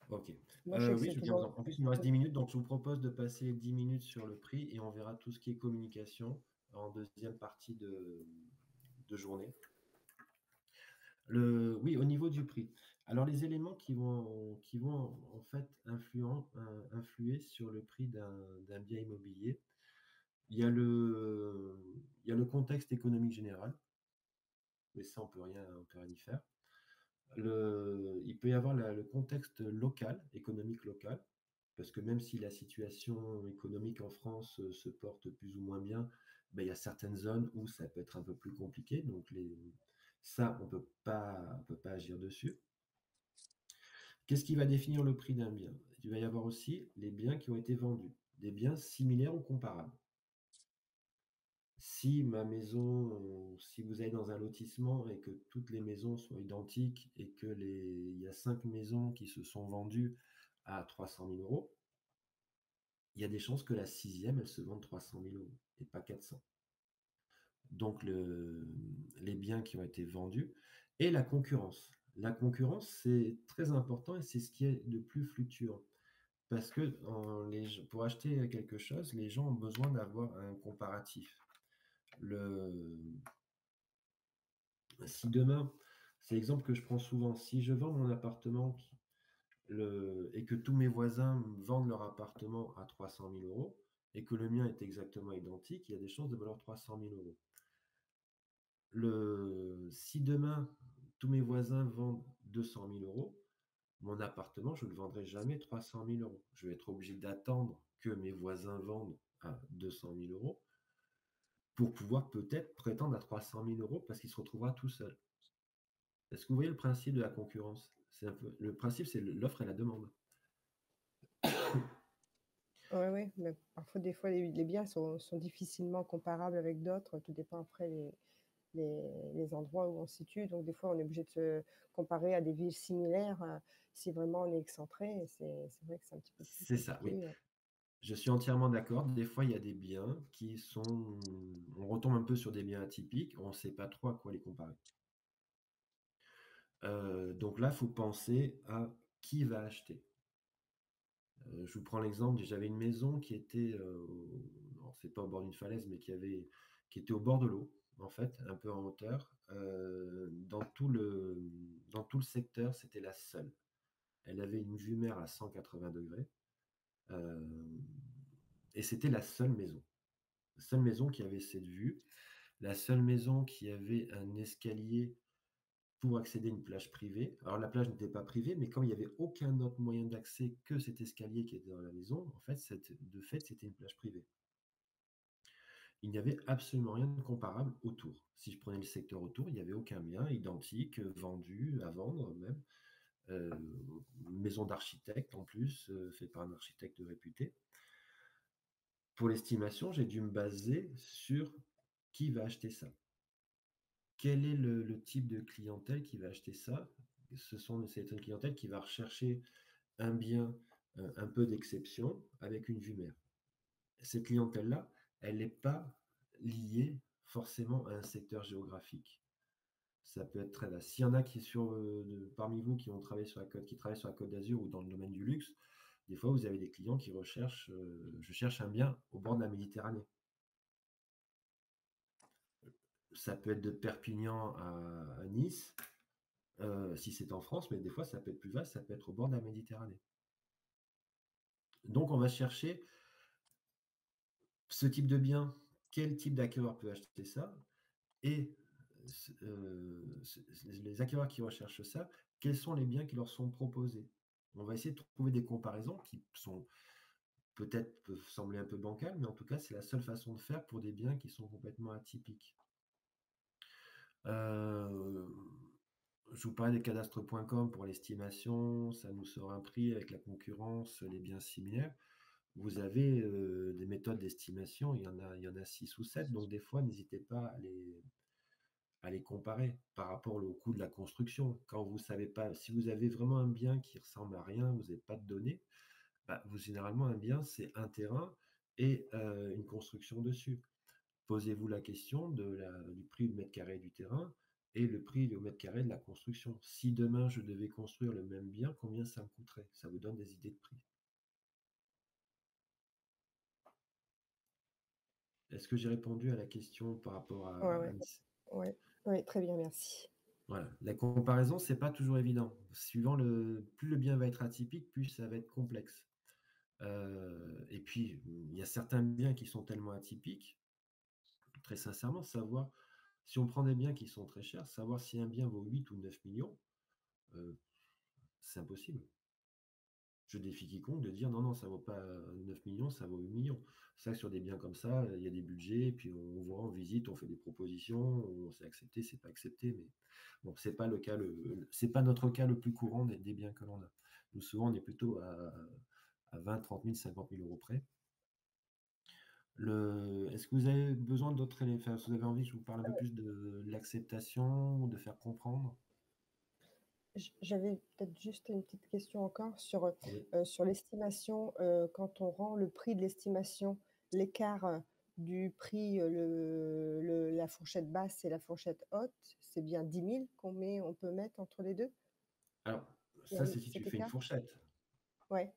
OK. Moi, je sais que Oui, c'est je veux bien vous toujours en plus, il me reste 10 minutes, donc je vous propose de passer 10 minutes sur le prix et on verra tout ce qui est communication en deuxième partie de journée. Oui, au niveau du prix. Alors les éléments qui vont en fait influer sur le prix d'un bien immobilier, il y a le contexte économique général, mais ça on peut rien y faire. Il peut y avoir le contexte local, économique local, parce que même si la situation économique en France se porte plus ou moins bien, ben, il y a certaines zones où ça peut être un peu plus compliqué, donc ça, on peut pas agir dessus. Qu'est-ce qui va définir le prix d'un bien? Il va y avoir aussi les biens qui ont été vendus, des biens similaires ou comparables. Si vous allez dans un lotissement et que toutes les maisons sont identiques et que il y a 5 maisons qui se sont vendues à 300 000 euros, il y a des chances que la sixième, elle se vende 300 000 euros et pas 400. Donc les biens qui ont été vendus et la concurrence. La concurrence, c'est très important et c'est ce qui est le plus fluctuant. Parce que pour acheter quelque chose, les gens ont besoin d'avoir un comparatif. Le, Si demain, c'est l'exemple que je prends souvent, si je vends mon appartement et que tous mes voisins vendent leur appartement à 300 000 euros et que le mien est exactement identique, il y a des chances de valoir 300 000 euros. Si demain, tous mes voisins vendent 200 000 euros, mon appartement, je ne le vendrai jamais 300 000 euros. Je vais être obligé d'attendre que mes voisins vendent à 200 000 euros pour pouvoir peut-être prétendre à 300 000 euros parce qu'il se retrouvera tout seul. Est-ce que vous voyez le principe de la concurrence? Le principe, c'est l'offre et la demande. Ouais, ouais, mais parfois, des fois, les biens sont difficilement comparables avec d'autres. Tout dépend après les endroits où on se situe. Donc, des fois, on est obligé de se comparer à des villes similaires, si vraiment on est excentré. Et c'est vrai que c'est un petit peu plus C'est ça, oui. compliqué. Je suis entièrement d'accord. Des fois, il y a des biens qui sont. On retombe un peu sur des biens atypiques, on ne sait pas trop à quoi les comparer. Donc là, il faut penser à qui va acheter. Je vous prends l'exemple, j'avais une maison qui était, alors c'est pas au bord d'une falaise, mais qui était au bord de l'eau, en fait, un peu en hauteur. Dans tout le secteur, c'était la seule. Elle avait une vue mer à 180 degrés, et c'était la seule maison. La seule maison qui avait cette vue, la seule maison qui avait un escalier pour accéder à une plage privée. Alors la plage n'était pas privée, mais comme il n'y avait aucun autre moyen d'accès que cet escalier qui était dans la maison, en fait, de fait, c'était une plage privée. Il n'y avait absolument rien de comparable autour. Si je prenais le secteur autour, il n'y avait aucun bien identique, vendu, à vendre même. Euh, Maison d'architecte en plus, fait par un architecte réputé. Pour l'estimation, j'ai dû me baser sur qui va acheter ça. Quel est le type de clientèle qui va acheter ça? C'est une clientèle qui va rechercher un bien un peu d'exception avec une vue mer. Cette clientèle-là, elle n'est pas liée forcément à un secteur géographique. Ça peut être très vaste. S'il y en a parmi vous qui travaillent sur la Côte d'Azur ou dans le domaine du luxe, des fois, vous avez des clients qui recherchent, je cherche un bien au bord de la Méditerranée. Ça peut être de Perpignan à Nice, si c'est en France, mais des fois, ça peut être plus vaste, ça peut être au bord de la Méditerranée. Donc, on va chercher ce type de bien, quel type d'acquéreur peut acheter ça, et les acquéreurs qui recherchent ça, quels sont les biens qui leur sont proposés. On va essayer de trouver des comparaisons qui sont peut-être peuvent sembler un peu bancales, mais en tout cas, c'est la seule façon de faire pour des biens qui sont complètement atypiques. Je vous parlais des cadastres.com pour l'estimation, ça nous sort un prix avec la concurrence, les biens similaires. Vous avez des méthodes d'estimation, il y en a 6 ou 7, donc des fois, n'hésitez pas à les comparer par rapport au coût de la construction. Quand vous savez pas, si vous avez vraiment un bien qui ressemble à rien, vous n'avez pas de données, généralement, un bien, c'est un terrain et une construction dessus. Posez-vous la question du prix au mètre carré du terrain et le prix au mètre carré de la construction. Si demain, je devais construire le même bien, combien ça me coûterait? Ça vous donne des idées de prix. Est-ce que j'ai répondu à la question par rapport à Nice? Ouais, très bien, merci. Voilà. La comparaison, c'est pas toujours évident. Plus le bien va être atypique, plus ça va être complexe. Et puis, il y a certains biens qui sont tellement atypiques, très sincèrement, savoir si on prend des biens qui sont très chers, savoir si un bien vaut 8 ou 9 millions, c'est impossible. Je défie quiconque de dire non, non, ça vaut pas 9 millions, ça vaut 8 millions. C'est vrai que sur des biens comme ça, il y a des budgets, puis on voit, on visite, on fait des propositions, on s'est accepté, c'est pas accepté, mais bon, c'est pas c'est pas notre cas le plus courant des biens que l'on a. Nous, souvent, on est plutôt à 20, 30 000, 50 000 euros près. Est-ce que vous avez besoin d'autres éléments? Enfin, est-ce que vous avez envie que je vous parle un peu plus de l'acceptation, de faire comprendre? J'avais peut-être juste une petite question encore Oui. sur l'estimation. Quand on rend le prix de l'estimation, l'écart du prix, la fourchette basse et la fourchette haute, c'est bien 10 000 on peut mettre entre les deux? Alors, Il y a ça, c'est si tu cet fais une écart? fourchette. Ouais.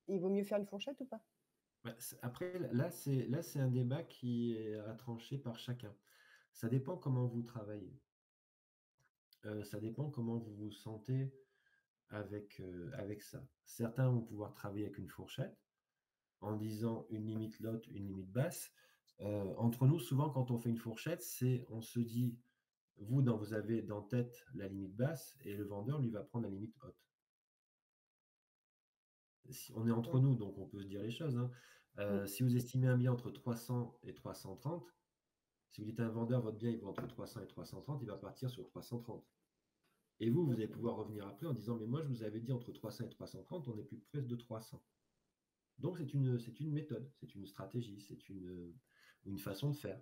Il vaut mieux faire une fourchette ou pas? Après, là, c'est un débat qui est à trancher par chacun. Ça dépend comment vous travaillez. Ça dépend comment vous vous sentez avec ça. Certains vont pouvoir travailler avec une fourchette en disant une limite haute, une limite basse. Entre nous, souvent, quand on fait une fourchette, on se dit, vous avez dans tête la limite basse et le vendeur, lui, va prendre la limite haute. On est entre Mm. nous, donc on peut se dire les choses, hein. Mm. Si vous estimez un bien entre 300 et 330, si vous dites à un vendeur, votre bien, il vaut entre 300 et 330, il va partir sur 330. Et vous allez pouvoir revenir après en disant, mais moi, je vous avais dit entre 300 et 330, on est plus près de 300. Donc, c'est une méthode, c'est une stratégie, c'est une façon de faire.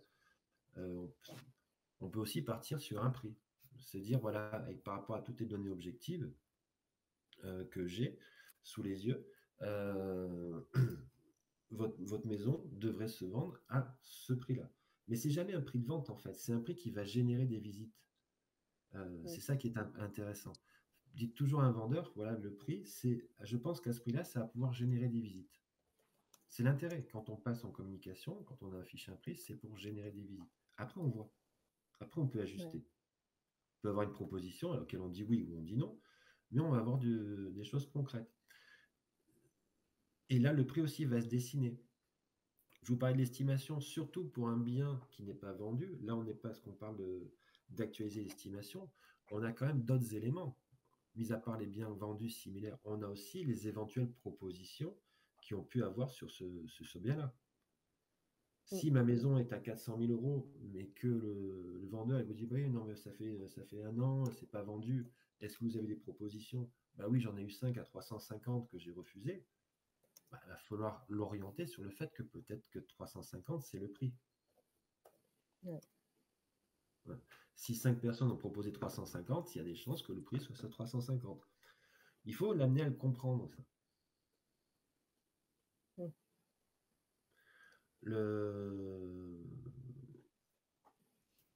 On peut aussi partir sur un prix. Se dire, voilà, par rapport à toutes les données objectives que j'ai sous les yeux, votre maison devrait se vendre à ce prix-là. Mais c'est jamais un prix de vente, en fait. C'est un prix qui va générer des visites. C'est ça qui est intéressant. Dites toujours à un vendeur, voilà, le prix, je pense qu'à ce prix-là, ça va pouvoir générer des visites. C'est l'intérêt. Quand on passe en communication, quand on affiche un prix, c'est pour générer des visites. Après, on voit. Après, on peut ajuster. On peut avoir une proposition à laquelle on dit oui ou on dit non, mais on va avoir des choses concrètes. Et là, le prix aussi va se dessiner. Je vous parlais de l'estimation, surtout pour un bien qui n'est pas vendu. Là, on n'est pas ce qu'on parle d'actualiser l'estimation. On a quand même d'autres éléments. Mis à part les biens vendus similaires, on a aussi les éventuelles propositions qui ont pu avoir sur ce bien-là. Si ma maison est à 400 000 euros, mais que le vendeur il vous dit oui, non, mais ça fait un an, c'est pas vendu, est-ce que vous avez des propositions? Bah oui, j'en ai eu 5 à 350 que j'ai refusé. Il va falloir l'orienter sur le fait que peut-être que 350, c'est le prix. Ouais. Voilà. Si 5 personnes ont proposé 350, il y a des chances que le prix soit sur 350. Il faut l'amener à le comprendre, ça.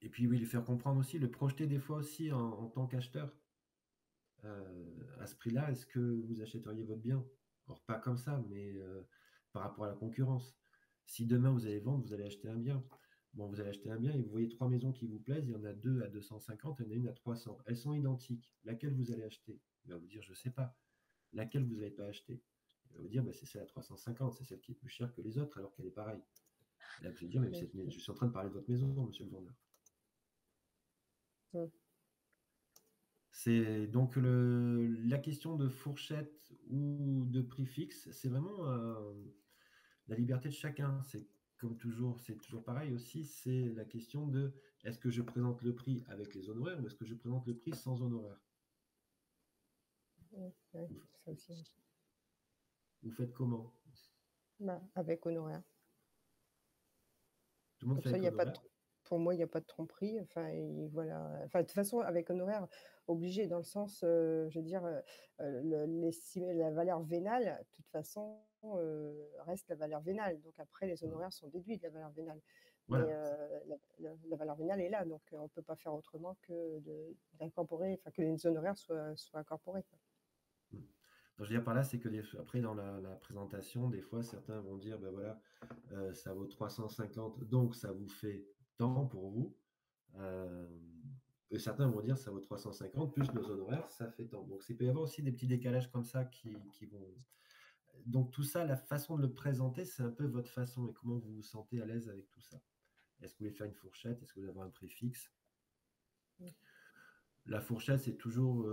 Et puis oui, lui faire comprendre aussi, le projeter des fois aussi en tant qu'acheteur. À ce prix-là, est-ce que vous achèteriez votre bien? Alors pas comme ça, mais par rapport à la concurrence. Si demain vous allez vendre, vous allez acheter un bien. Bon, vous allez acheter un bien et vous voyez 3 maisons qui vous plaisent, il y en a 2 à 250, il y en a une à 300. Elles sont identiques. Laquelle vous allez acheter? Il va vous dire, je ne sais pas. Laquelle vous n'avez pas acheté? Il va vous dire, bah, c'est celle à 350, c'est celle qui est plus chère que les autres alors qu'elle est pareille. Et là, vous allez dire, mais je suis en train de parler de votre maison, monsieur le vendeur. Mm. C'est donc la question de fourchette ou de prix fixe, c'est vraiment la liberté de chacun. C'est comme toujours, c'est toujours pareil aussi, c'est la question de est-ce que je présente le prix avec les honoraires ou est-ce que je présente le prix sans honoraires? Ouais, Vous, ça aussi. vous faites comment? Bah, avec honoraire. Tout le monde Comme fait ça, avec il y a pas de, honoraires? pour moi, il n'y a pas de tromperie. Enfin, et voilà. Enfin, de toute façon, avec honoraire, obligé dans le sens, je veux dire, la valeur vénale, de toute façon, reste la valeur vénale. Donc après, les Hmm. honoraires sont déduits de la valeur vénale. Mais Voilà. la valeur vénale est là, donc on ne peut pas faire autrement que d'incorporer, enfin, que les honoraires soient incorporés, quoi. Hmm. Donc, je veux dire par là, c'est que après, dans la présentation, des fois, certains vont dire, ben voilà, ça vaut 350, donc ça vous fait tant pour vous. Euh, et certains vont dire ça vaut 350 plus nos honoraires, ça fait tant. Donc il peut y avoir aussi des petits décalages comme ça qui vont. Donc tout ça, la façon de le présenter, c'est un peu votre façon et comment vous vous sentez à l'aise avec tout ça. Est-ce que vous voulez faire une fourchette? Est-ce que vous voulez avoir un prix fixe? Mm. La fourchette, c'est toujours,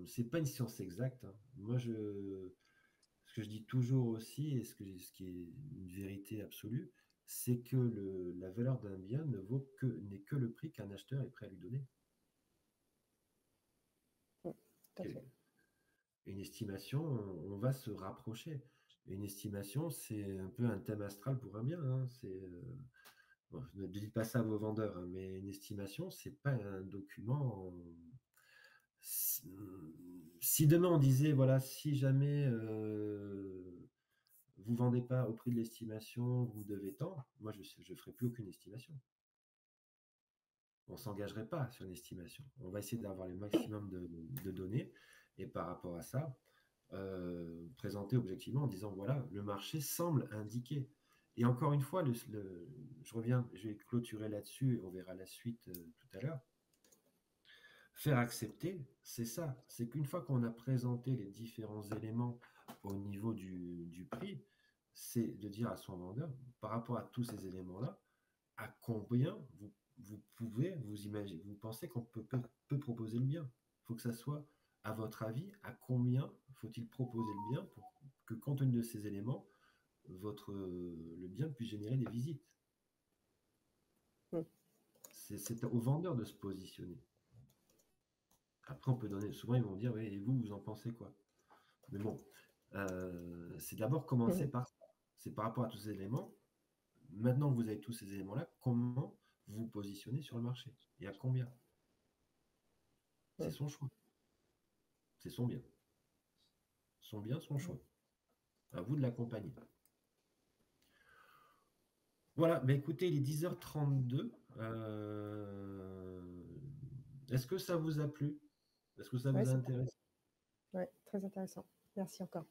c'est pas une science exacte, hein. Moi, ce que je dis toujours aussi, et ce qui est une vérité absolue, c'est que la valeur d'un bien n'est que le prix qu'un acheteur est prêt à lui donner. Mm. Tout à fait. Une estimation, on va se rapprocher. Une estimation, c'est un peu un thème astral pour un bien, hein. Bon, ne dites pas ça à vos vendeurs, hein, mais une estimation, c'est pas un document. Si demain on disait, voilà, si jamais vous vendez pas au prix de l'estimation, vous devez tant, moi je ferai plus aucune estimation. On s'engagerait pas sur une estimation. On va essayer d'avoir le maximum de données et par rapport à ça, présenter objectivement en disant voilà, le marché semble indiquer. Et encore une fois, je reviens, je vais clôturer là-dessus et on verra la suite tout à l'heure. Faire accepter, c'est ça. C'est qu'une fois qu'on a présenté les différents éléments au niveau du prix, c'est de dire à son vendeur, par rapport à tous ces éléments-là, à combien vous pouvez vous imaginer, vous pensez qu'on peut proposer le bien. Il faut que ça soit, à votre avis, à combien faut-il proposer le bien pour que, compte tenu de ces éléments, le bien puisse générer des visites. Mm. C'est au vendeur de se positionner. Après, on peut donner, souvent ils vont dire, oui, et vous en pensez quoi? Mais bon, c'est d'abord commencer par ça. C'est par rapport à tous ces éléments. Maintenant que vous avez tous ces éléments-là, comment vous positionnez sur le marché et à combien? C'est Mm. son choix, c'est son bien. Son bien, son choix. À vous de l'accompagner. Voilà, mais écoutez, il est 10h32. Est-ce que ça vous a plu? Est-ce que ça Ouais, vous a intéressé? ouais, très intéressant. Merci encore.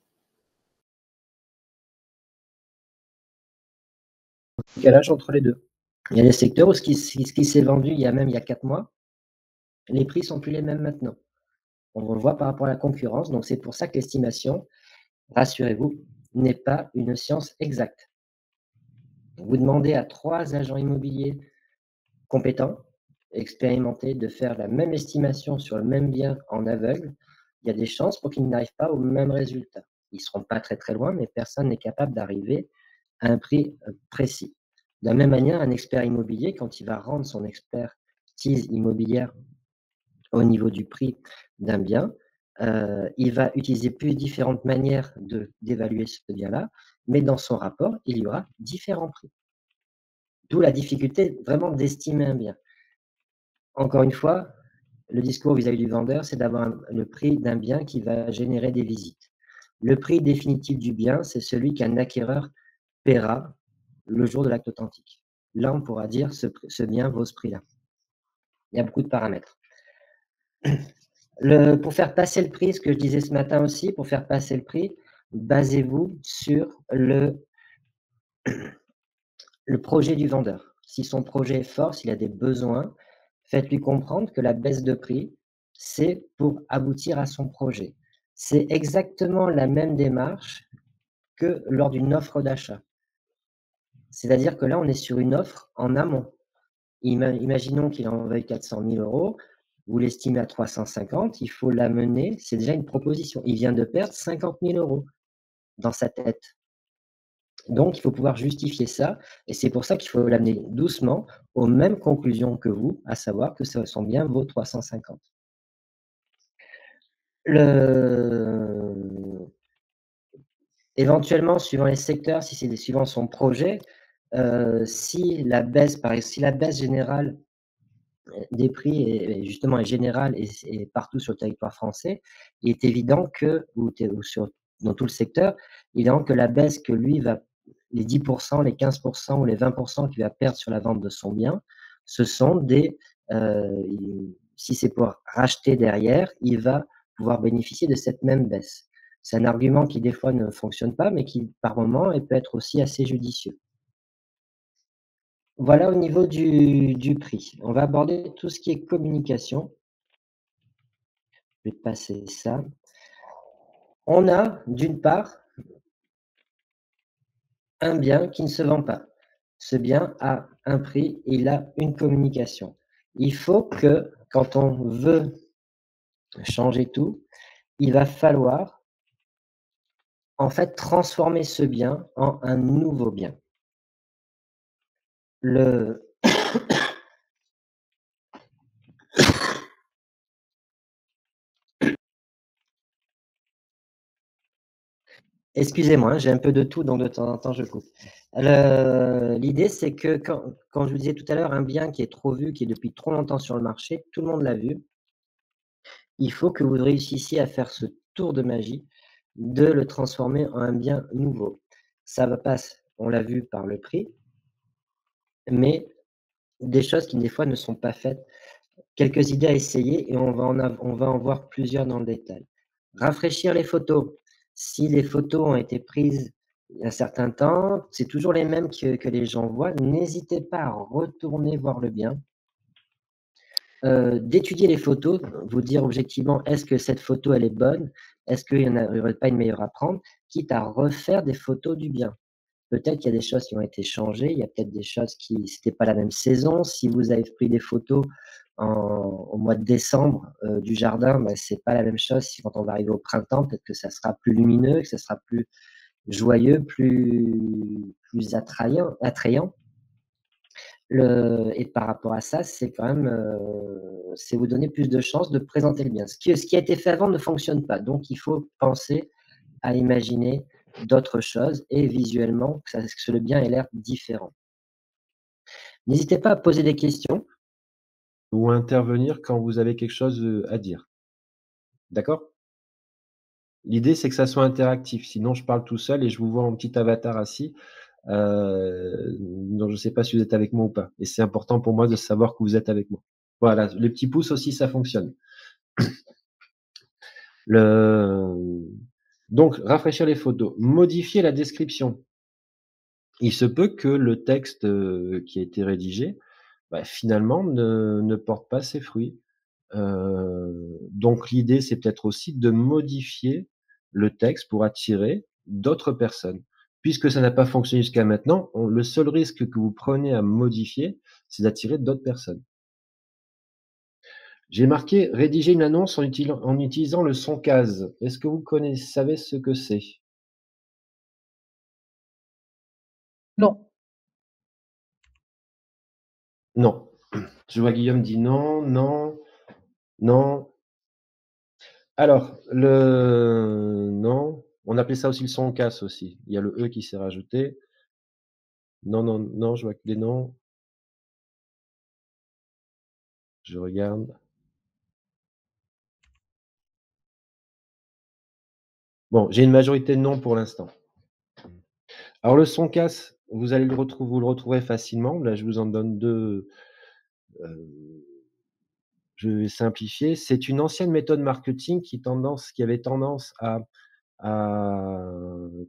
Décalage entre les deux. Il y a des secteurs où ce qui s'est vendu il y a 4 mois, les prix sont plus les mêmes maintenant. On le voit par rapport à la concurrence, donc c'est pour ça que l'estimation, rassurez-vous, n'est pas une science exacte. Vous demandez à 3 agents immobiliers compétents, expérimentés, de faire la même estimation sur le même bien en aveugle, il y a des chances pour qu'ils n'arrivent pas au même résultat. Ils ne seront pas très, très loin, mais personne n'est capable d'arriver à un prix, précis. De la même manière, un expert immobilier, quand il va rendre son expertise immobilière au niveau du prix d'un bien, il va utiliser différentes manières d'évaluer ce bien-là, mais dans son rapport, il y aura différents prix. D'où la difficulté vraiment d'estimer un bien. Encore une fois, le discours vis-à-vis du vendeur, c'est d'avoir le prix d'un bien qui va générer des visites. Le prix définitif du bien, c'est celui qu'un acquéreur paiera le jour de l'acte authentique. là, on pourra dire ce bien vaut ce prix-là. Il y a beaucoup de paramètres. Pour faire passer le prix, ce que je disais ce matin aussi, pour faire passer le prix, basez-vous sur le projet du vendeur. Si son projet est fort, s'il a des besoins, faites-lui comprendre que la baisse de prix, c'est pour aboutir à son projet. C'est exactement la même démarche que lors d'une offre d'achat. C'est-à-dire que là, on est sur une offre en amont. Imaginons qu'il en veuille 400 000 €, vous l'estimez à 350, il faut l'amener, c'est déjà une proposition. Il vient de perdre 50 000 € dans sa tête. Donc, il faut pouvoir justifier ça et c'est pour ça qu'il faut l'amener doucement aux mêmes conclusions que vous, à savoir que ce sont bien vos 350. Éventuellement, suivant les secteurs, si c'est suivant son projet, si la baisse générale des prix est justement est générale et partout sur le territoire français, il est évident que dans tout le secteur, il est évident que la baisse que lui va les 10 les 15 ou les 20 qu'il va perdre sur la vente de son bien, ce sont si c'est pour racheter derrière, il va pouvoir bénéficier de cette même baisse. C'est un argument qui des fois ne fonctionne pas, mais qui par moment peut être aussi assez judicieux. Voilà au niveau du prix. On va aborder tout ce qui est communication. Je vais passer ça. On a, d'une part, un bien qui ne se vend pas. Ce bien a un prix et il a une communication. Il faut que, quand on veut changer tout, il va falloir, en fait, transformer ce bien en un nouveau bien. Le Excusez-moi, j'ai un peu de tout, donc de temps en temps, je coupe. L'idée, c'est que quand je vous disais tout à l'heure, un bien qui est trop vu, qui est depuis trop longtemps sur le marché, tout le monde l'a vu, il faut que vous réussissiez à faire ce tour de magie, de le transformer en un bien nouveau. Ça va passer, on l'a vu, par le prix, mais des choses qui, des fois, ne sont pas faites. Quelques idées à essayer et on va en voir plusieurs dans le détail. Rafraîchir les photos. Si les photos ont été prises il y a un certain temps, c'est toujours les mêmes que les gens voient, n'hésitez pas à retourner voir le bien. D'étudier les photos, vous dire objectivement: «Est-ce que cette photo, elle est bonne? Est-ce qu'il y aurait pas une meilleure à prendre?» quitte à refaire des photos du bien. Peut-être qu'il y a des choses qui ont été changées, il y a peut-être des choses qui c'était pas la même saison. Si vous avez pris des photos au mois de décembre, du jardin, bah, c'est pas la même chose si quand on va arriver au printemps, peut-être que ça sera plus lumineux, que ça sera plus joyeux, plus attrayant. Et par rapport à ça, c'est quand même, c'est vous donner plus de chances de présenter le bien. Ce qui a été fait avant ne fonctionne pas, donc il faut penser à imaginer d'autres choses et visuellement que le bien ait l'air différent. N'hésitez pas à poser des questions. Ou intervenir quand vous avez quelque chose, à dire. D'accord? L'idée, c'est que ça soit interactif, sinon je parle tout seul et je vous vois en petit avatar assis, donc je ne sais pas si vous êtes avec moi ou pas et c'est important pour moi de savoir que vous êtes avec moi. Voilà, les petits pouces aussi, ça fonctionne. Le Donc rafraîchir les photos, modifier la description. Il se peut que le texte, qui a été rédigé, bah, finalement ne porte pas ses fruits. Donc l'idée, c'est peut-être aussi de modifier le texte pour attirer d'autres personnes. Puisque ça n'a pas fonctionné jusqu'à maintenant, le seul risque que vous prenez à modifier, c'est d'attirer d'autres personnes. J'ai marqué: «Rédiger une annonce en utilisant le son case». Est-ce que vous savez ce que c'est? Non. Non. Je vois Guillaume dit: «Non, non, non». Alors non, on appelait ça aussi le son casse aussi. Il y a le «e» qui s'est rajouté. Non, non, non, je vois que des noms. Je regarde. Bon, j'ai une majorité de non pour l'instant. Alors le son casse, vous allez vous le retrouverez facilement. Là, je vous en donne 2. Je vais simplifier. C'est une ancienne méthode marketing qui avait tendance à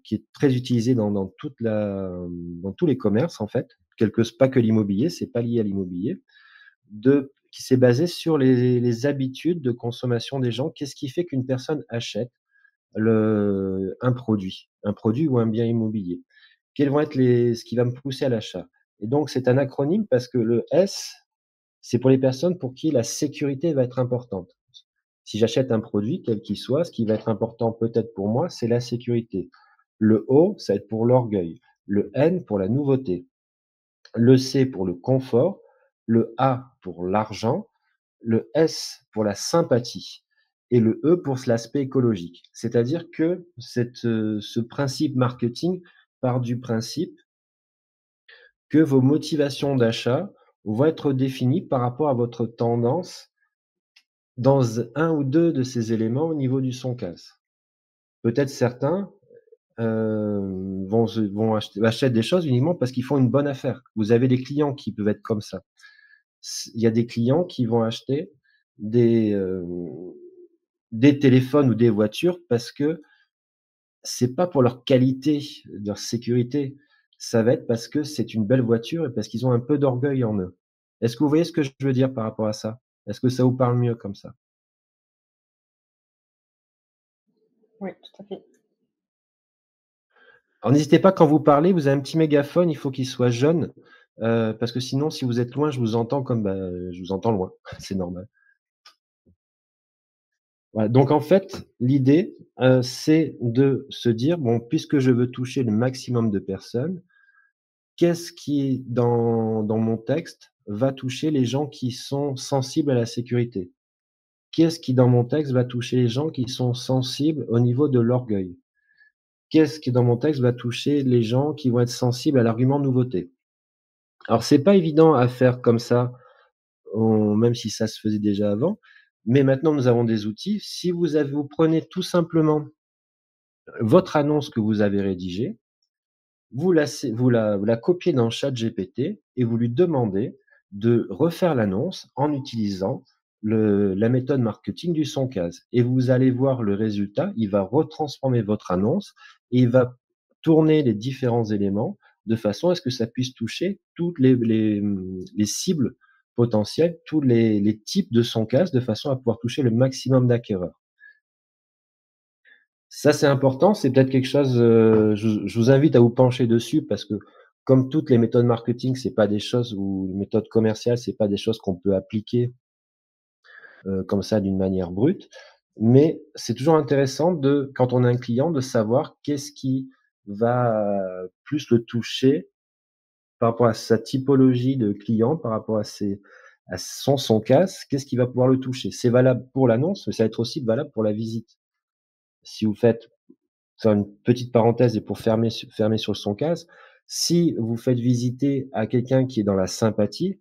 qui est très utilisée dans tous les commerces, en fait, pas que l'immobilier, c'est pas lié à l'immobilier, qui s'est basée sur les habitudes de consommation des gens. Qu'est-ce qui fait qu'une personne achète un produit ou un bien immobilier? Quels vont être ce qui va me pousser à l'achat? Et donc c'est un acronyme parce que le S, c'est pour les personnes pour qui la sécurité va être importante. Si j'achète un produit, quel qu'il soit, ce qui va être important peut-être pour moi, c'est la sécurité. Le O, ça va être pour l'orgueil. Le N pour la nouveauté. Le C pour le confort. Le A pour l'argent. Le S pour la sympathie. Et le E pour l'aspect écologique. C'est-à-dire que ce principe marketing part du principe que vos motivations d'achat vont être définies par rapport à votre tendance dans un ou 2 de ces éléments au niveau du son casse. Peut-être certains, achètent des choses uniquement parce qu'ils font une bonne affaire. Vous avez des clients qui peuvent être comme ça. Il y a des clients qui vont acheter des, des téléphones ou des voitures parce que c'est pas pour leur qualité, leur sécurité. Ça va être parce que c'est une belle voiture et parce qu'ils ont un peu d'orgueil en eux. Est-ce que vous voyez ce que je veux dire par rapport à ça? Est-ce que ça vous parle mieux comme ça? Oui, tout à fait. Alors n'hésitez pas quand vous parlez, vous avez un petit mégaphone, il faut qu'il soit jaune, parce que sinon si vous êtes loin, je vous entends je vous entends loin, c'est normal. Voilà, donc en fait, l'idée, c'est de se dire: «Bon, puisque je veux toucher le maximum de personnes, qu'est-ce qui dans mon texte va toucher les gens qui sont sensibles à la sécurité? Qu'est-ce qui dans mon texte va toucher les gens qui sont sensibles au niveau de l'orgueil? Qu'est-ce qui dans mon texte va toucher les gens qui vont être sensibles à l'argument nouveauté?» Alors c'est pas évident à faire comme ça, même si ça se faisait déjà avant, mais maintenant nous avons des outils. Si vous prenez tout simplement votre annonce que vous avez rédigée, vous la copiez dans ChatGPT et vous lui demandez de refaire l'annonce en utilisant la méthode marketing du son case et vous allez voir le résultat. Il va retransformer votre annonce et il va tourner les différents éléments de façon à ce que ça puisse toucher toutes les cibles potentielles, tous les types de son case de façon à pouvoir toucher le maximum d'acquéreurs. Ça, c'est important, c'est peut-être quelque chose, je vous invite à vous pencher dessus parce que comme toutes les méthodes marketing, c'est pas des choses ou les méthodes commerciales, c'est pas des choses qu'on peut appliquer, comme ça d'une manière brute. Mais c'est toujours intéressant quand on a un client, de savoir qu'est-ce qui va plus le toucher par rapport à sa typologie de client, par rapport à son casse, qu'est-ce qui va pouvoir le toucher? C'est valable pour l'annonce, mais ça va être aussi valable pour la visite. Si vous faites Faire une petite parenthèse et pour fermer sur son casse, si vous faites visiter à quelqu'un qui est dans la sympathie,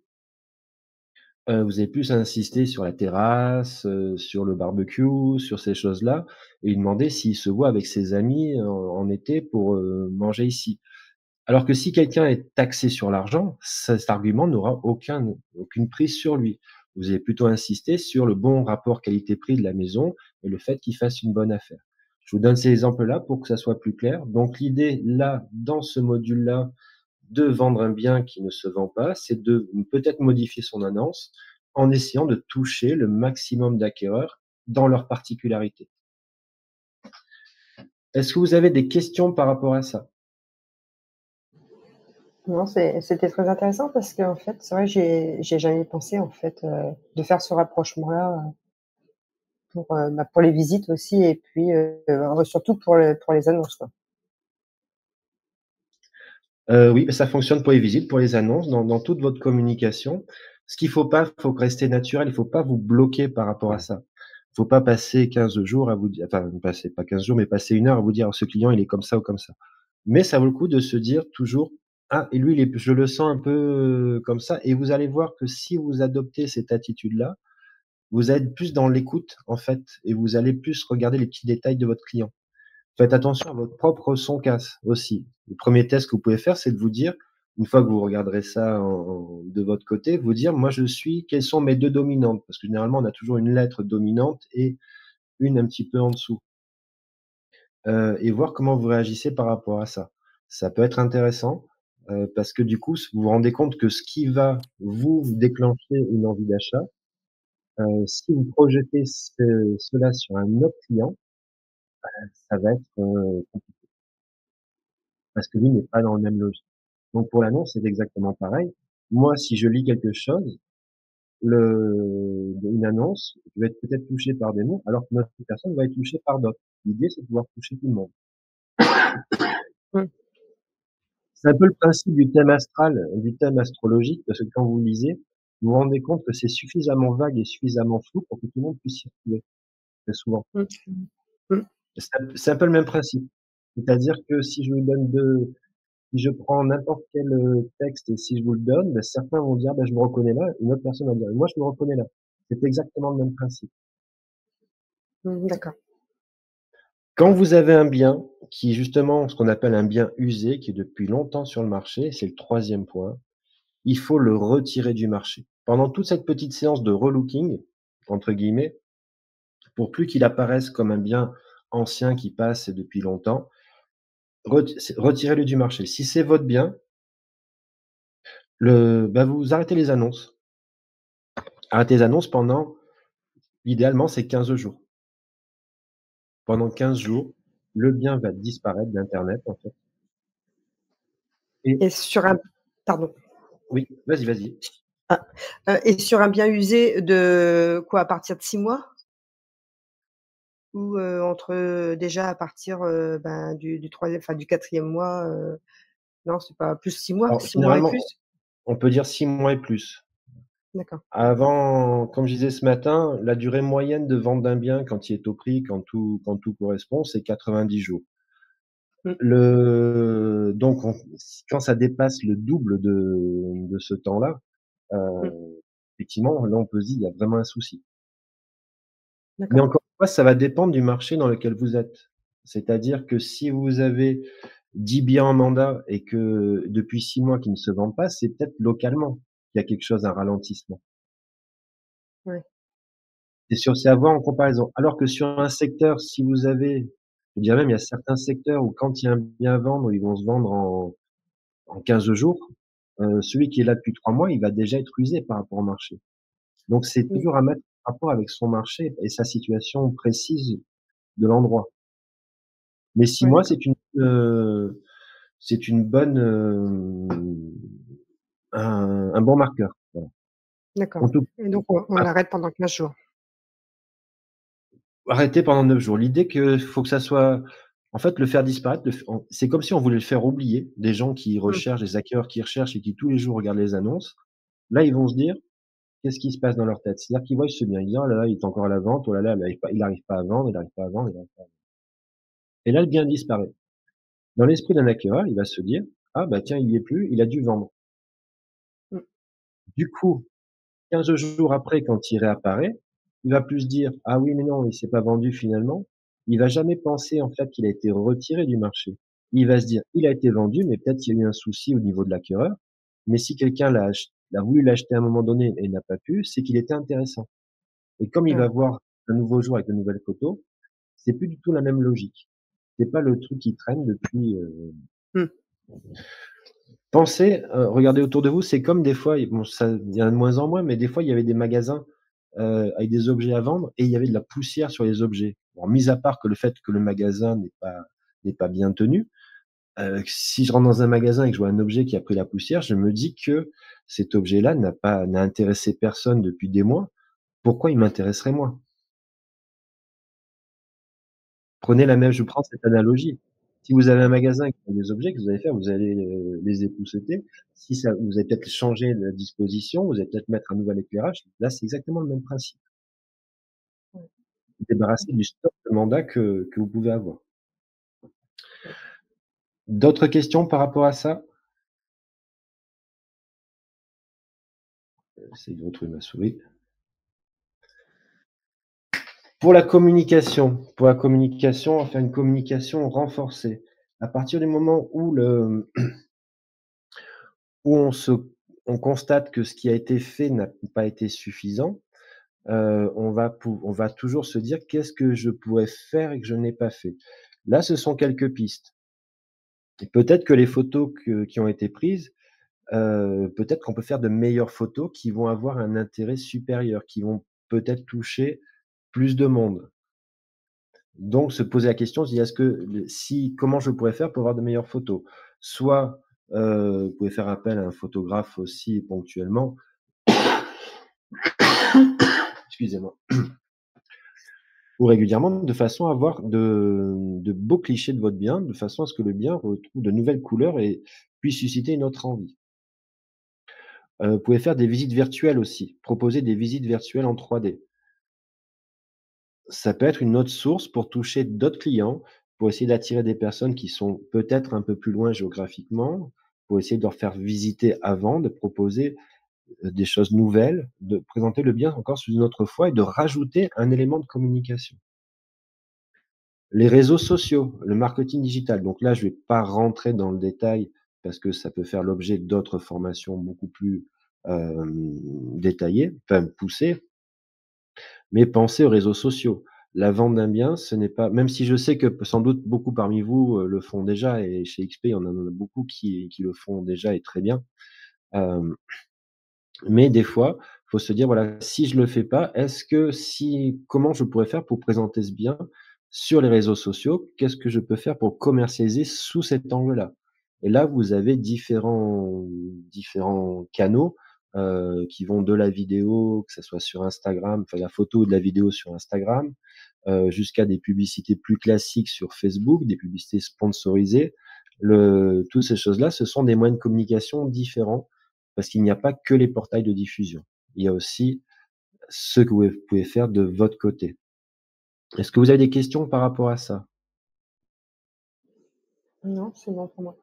vous allez plus insister sur la terrasse, sur le barbecue, sur ces choses-là et lui demander s'il se voit avec ses amis en été pour, manger ici. Alors que si quelqu'un est taxé sur l'argent, cet argument n'aura aucune prise sur lui. Vous allez plutôt insister sur le bon rapport qualité-prix de la maison et le fait qu'il fasse une bonne affaire. Je vous donne ces exemples-là pour que ça soit plus clair. Donc l'idée là, dans ce module-là, de vendre un bien qui ne se vend pas, c'est de peut-être modifier son annonce en essayant de toucher le maximum d'acquéreurs dans leurs particularités. Est-ce que vous avez des questions par rapport à ça? Non, c'était très intéressant parce qu'en fait, c'est vrai, j'ai jamais pensé en fait, de faire ce rapprochement-là, pour les visites aussi et puis, surtout pour les annonces, quoi. Oui, ça fonctionne pour les visites, pour les annonces, dans toute votre communication. Ce qu'il faut pas, faut rester naturel, il faut pas vous bloquer par rapport à ça. Il faut pas passer 15 jours à vous dire enfin, passer pas 15 jours, mais passer 1 heure à vous dire: «Ce client, il est comme ça ou comme ça». Mais ça vaut le coup de se dire toujours: «Ah et lui, je le sens un peu, comme ça» et vous allez voir que si vous adoptez cette attitude-là, vous allez être plus dans l'écoute, en fait et vous allez plus regarder les petits détails de votre client. Faites attention à votre propre son casse aussi. le 1er test que vous pouvez faire, c'est de vous dire, une fois que vous regarderez ça de votre côté, vous dire: «Moi, quelles sont mes 2 dominantes?» parce que généralement, on a toujours une lettre dominante et une un petit peu en dessous. Et voir comment vous réagissez par rapport à ça. Ça peut être intéressant, parce que du coup, vous vous rendez compte que ce qui va vous déclencher une envie d'achat, si vous projetez cela sur un autre client, ça va être, compliqué parce que lui n'est pas dans le même logique. Donc pour l'annonce, c'est exactement pareil. Moi, si je lis quelque chose, une annonce, je vais être peut-être touché par des mots, alors qu'une autre personne va être touchée par d'autres. L'idée, c'est de pouvoir toucher tout le monde. Mmh. C'est un peu le principe du thème astral, du thème astrologique, parce que quand vous lisez, vous vous rendez compte que c'est suffisamment vague et suffisamment flou pour que tout le monde puisse s'y retrouver, très souvent. Mmh. Mmh. C'est un peu le même principe. C'est-à-dire que si je prends n'importe quel, texte et si je vous le donne, bah, certains vont dire: «Bah, je me reconnais là», une autre personne va dire: «Moi, je me reconnais là». C'est exactement le même principe. D'accord. Quand vous avez un bien qui est justement ce qu'on appelle un bien usé, qui est depuis longtemps sur le marché, c'est le 3e point, il faut le retirer du marché. Pendant toute cette petite séance de «relooking» entre guillemets, pour plus qu'il apparaisse comme un bien ancien qui passe depuis longtemps, retirez-le du marché. Si c'est votre bien, vous arrêtez les annonces. Arrêtez les annonces pendant idéalement, c'est 15 jours. Pendant 15 jours, le bien va disparaître d'internet, en fait et Et sur un pardon. oui, vas-y. Ah, et sur un bien usé de quoi? À partir de 6 mois? Ou, déjà à partir, du 3e, enfin du 4e mois, non, c'est pas plus 6 mois? Alors 6 mois et généralement, plus? on peut dire 6 mois et plus. D'accord. Avant, comme je disais ce matin, la durée moyenne de vente d'un bien quand il est au prix, quand tout correspond, c'est 90 jours. Mmh. Donc quand ça dépasse le double de ce temps-là, Mmh. effectivement, là, on peut se dire: «Il y a vraiment un souci». Mais D'accord. encore une fois, ça va dépendre du marché dans lequel vous êtes. C'est-à-dire que si vous avez 10 biens en mandat et que depuis 6 mois qu'ils ne se vendent pas, c'est peut-être localement qu'il y a quelque chose, un ralentissement. Ouais. C'est à voir en comparaison. Alors que sur un secteur, si vous avez je dirais même, il y a certains secteurs où quand il y a un bien à vendre, ils vont se vendre en 15 jours. Celui qui est là depuis 3 mois, il va déjà être usé par rapport au marché. Donc c'est Mmh. toujours à mettre en rapport avec son marché et sa situation précise de l'endroit. Mais 6 Ouais, mois, d'accord. c'est une bonne, un bon marqueur. Voilà. D'accord. En tout Et donc on arrête pendant 15 jours? arrêter pendant 9 jours. L'idée que faut que ça soit en fait, le faire disparaître, c'est comme si on voulait le faire oublier. Des gens qui Mmh. recherchent, des hackers qui recherchent et qui tous les jours regardent les annonces. Là, ils vont se dire: «Qu'est-ce qui se passe dans leur tête?» C'est-à-dire qu'ils voient ce bien, ils disent: «Oh là là, il est encore à la vente. Oh là là, il arrive pas à vendre, il arrive pas à vendre, il arrive pas à vendre» et là, le bien disparaît. Dans l'esprit d'un acquéreur, il va se dire: «Ah bah tiens, il y est plus, il a dû vendre». Mmh. Du coup, 15 jours après, quand il réapparaît, il va plus se dire: «Ah oui, mais non, il s'est pas vendu finalement». Il va jamais penser, en fait, qu'il a été retiré du marché. Il va se dire: «Il a été vendu, mais peut-être qu'il y a eu un souci au niveau de l'acquéreur, mais si quelqu'un l'a voulu l'acheter à un moment donné et n'a pas pu, c'est qu'il était intéressant» et comme il va Ouais. voir un nouveau jour avec de nouvelles photos, c'est plus du tout la même logique. C'est pas le truc qui traîne depuis, Mmh. pensez, regardez autour de vous, c'est comme des fois, bon ça il y en a de moins en moins, mais des fois il y avait des magasins, avec des objets à vendre et il y avait de la poussière sur les objets. Bon, mis à part que le fait que le magasin n'est pas bien tenu, si je rentre dans un magasin et que je vois un objet qui a pris la poussière, je me dis que cet objet-là n'a intéressé personne depuis des mois. Pourquoi il m'intéresserait moi? Prenez la même Je prends cette analogie. Si vous avez un magasin qui a des objets, que vous allez faire? Vous allez, les épousseter. Si ça vous allez peut-être changer la disposition, vous allez peut-être mettre un nouvel éclairage. Là, c'est exactement le même principe. Ouais. Vous débarrasser du stock de mandats que vous pouvez avoir. D'autres questions par rapport à ça? J'essaie de retrouver ma souris. Pour la communication, on va faire une communication renforcée. À partir du moment où où on constate que ce qui a été fait n'a pas été suffisant, on va toujours se dire: «Qu'est-ce que je pourrais faire et que je n'ai pas fait?» Là, ce sont quelques pistes. Et peut-être que les photos qui ont été prises, peut-être qu'on peut faire de meilleures photos qui vont avoir un intérêt supérieur, qui vont peut-être toucher plus de monde. Donc se poser la question, se dire: «Est-ce que le si comment je pourrais faire pour avoir de meilleures photos?» Soit, vous pouvez faire appel à un photographe aussi ponctuellement, excusez-moi, ou régulièrement, de façon à avoir de beaux clichés de votre bien, de façon à ce que le bien retrouve de nouvelles couleurs et puisse susciter une autre envie. Vous pouvez faire des visites virtuelles aussi, proposer des visites virtuelles en 3D. Ça peut être une autre source pour toucher d'autres clients, pour essayer d'attirer des personnes qui sont peut-être un peu plus loin géographiquement, pour essayer de leur faire visiter avant, de proposer, des choses nouvelles, de présenter le bien encore sous une autre fois et de rajouter un élément de communication. Les réseaux sociaux, le marketing digital, donc là, je vais pas rentrer dans le détail parce que ça peut faire l'objet d'autres formations beaucoup plus, détaillées, enfin poussées. Mais pensez aux réseaux sociaux. La vente d'un bien, ce n'est pas, même si je sais que sans doute beaucoup parmi vous, le font déjà et chez XP, on en a beaucoup qui le font déjà et très bien. Hem, mais des fois, faut se dire: «Voilà, si je le fais pas, est-ce que si comment je pourrais faire pour présenter ce bien sur les réseaux sociaux? Qu'est-ce que je peux faire pour commercialiser sous cet angle-là?» Et là, vous avez différents canaux, qui vont de la vidéo, que ça soit sur Instagram, enfin la photo ou de la vidéo sur Instagram, jusqu'à des publicités plus classiques sur Facebook, des publicités sponsorisées. Toutes ces choses-là, ce sont des moyens de communication différents parce qu'il n'y a pas que les portails de diffusion. Il y a aussi ce que vous pouvez faire de votre côté. Est-ce que vous avez des questions par rapport à ça? Non, c'est bon pour moi.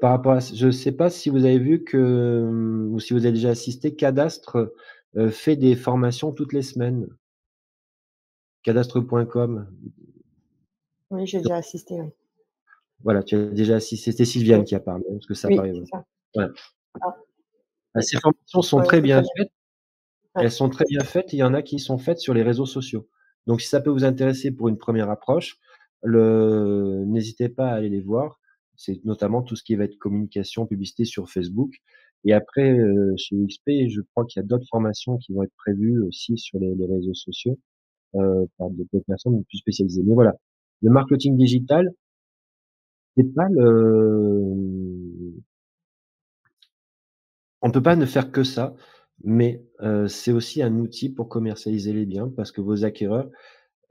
Par rapport à je ne sais pas si vous avez vu que, ou si vous avez déjà assisté, Cadastre, fait des formations toutes les semaines. Cadastre.com. Oui, j'ai déjà assisté, oui. Voilà, tu as déjà assisté. C'était Oui, Sylviane qui a parlé, hein, parce que ça oui, paraît, c'est ouais. ça. Voilà. Ah, Bah, oui. ces formations sont Ouais, très c'est très bien bien. faites. Ouais. Elles sont très bien faites et il y en a qui sont faites sur les réseaux sociaux. Donc si ça peut vous intéresser pour une première approche, n'hésitez pas à aller les voir. C'est notamment tout ce qui va être communication, publicité sur Facebook et après, chez XP, je crois qu'il y a d'autres formations qui vont être prévues aussi sur les réseaux sociaux, par d'autres personnes plus spécialisées. Mais voilà, le marketing digital, c'est pas on peut pas ne faire que ça, mais c'est aussi un outil pour commercialiser les biens parce que vos acquéreurs,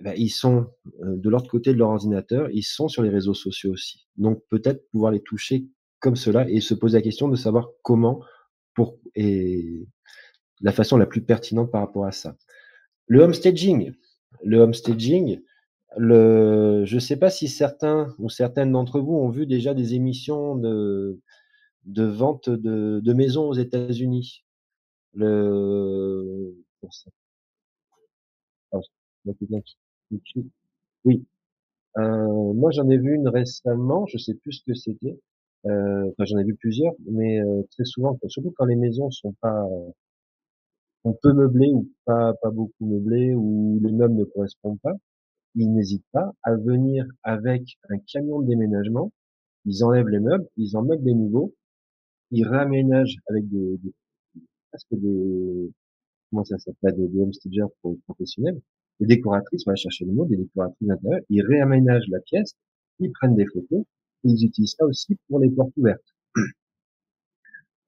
bah, ils sont, de l'autre côté de leur ordinateur, ils sont sur les réseaux sociaux aussi. Donc peut-être pouvoir les toucher comme cela et se poser la question de savoir comment, pour et la façon la plus pertinente par rapport à ça. Le homestaging le homestaging, je ne sais pas si certains ou certaines d'entre vous ont vu déjà des émissions de vente de maisons aux États-Unis. Pour ça, ah, il y a quelqu'un qui crie. Oui. Moi, j'en ai vu une récemment, je sais plus ce que c'était. Enfin, j'en ai vu plusieurs, mais très souvent, surtout quand les maisons sont peu meublées ou pas beaucoup meublées ou les meubles ne correspondent pas, ils n'hésitent pas à venir avec un camion de déménagement. Ils enlèvent les meubles, ils en mettent des nouveaux, ils réaménagent avec des presque des comment ça s'appelle? Des home stagers professionnels. Des décoratrices, on va chercher le mot, des décoratrices d'intérieur, ils réaménagent la pièce, ils prennent des photos et ils utilisent ça aussi pour les portes ouvertes.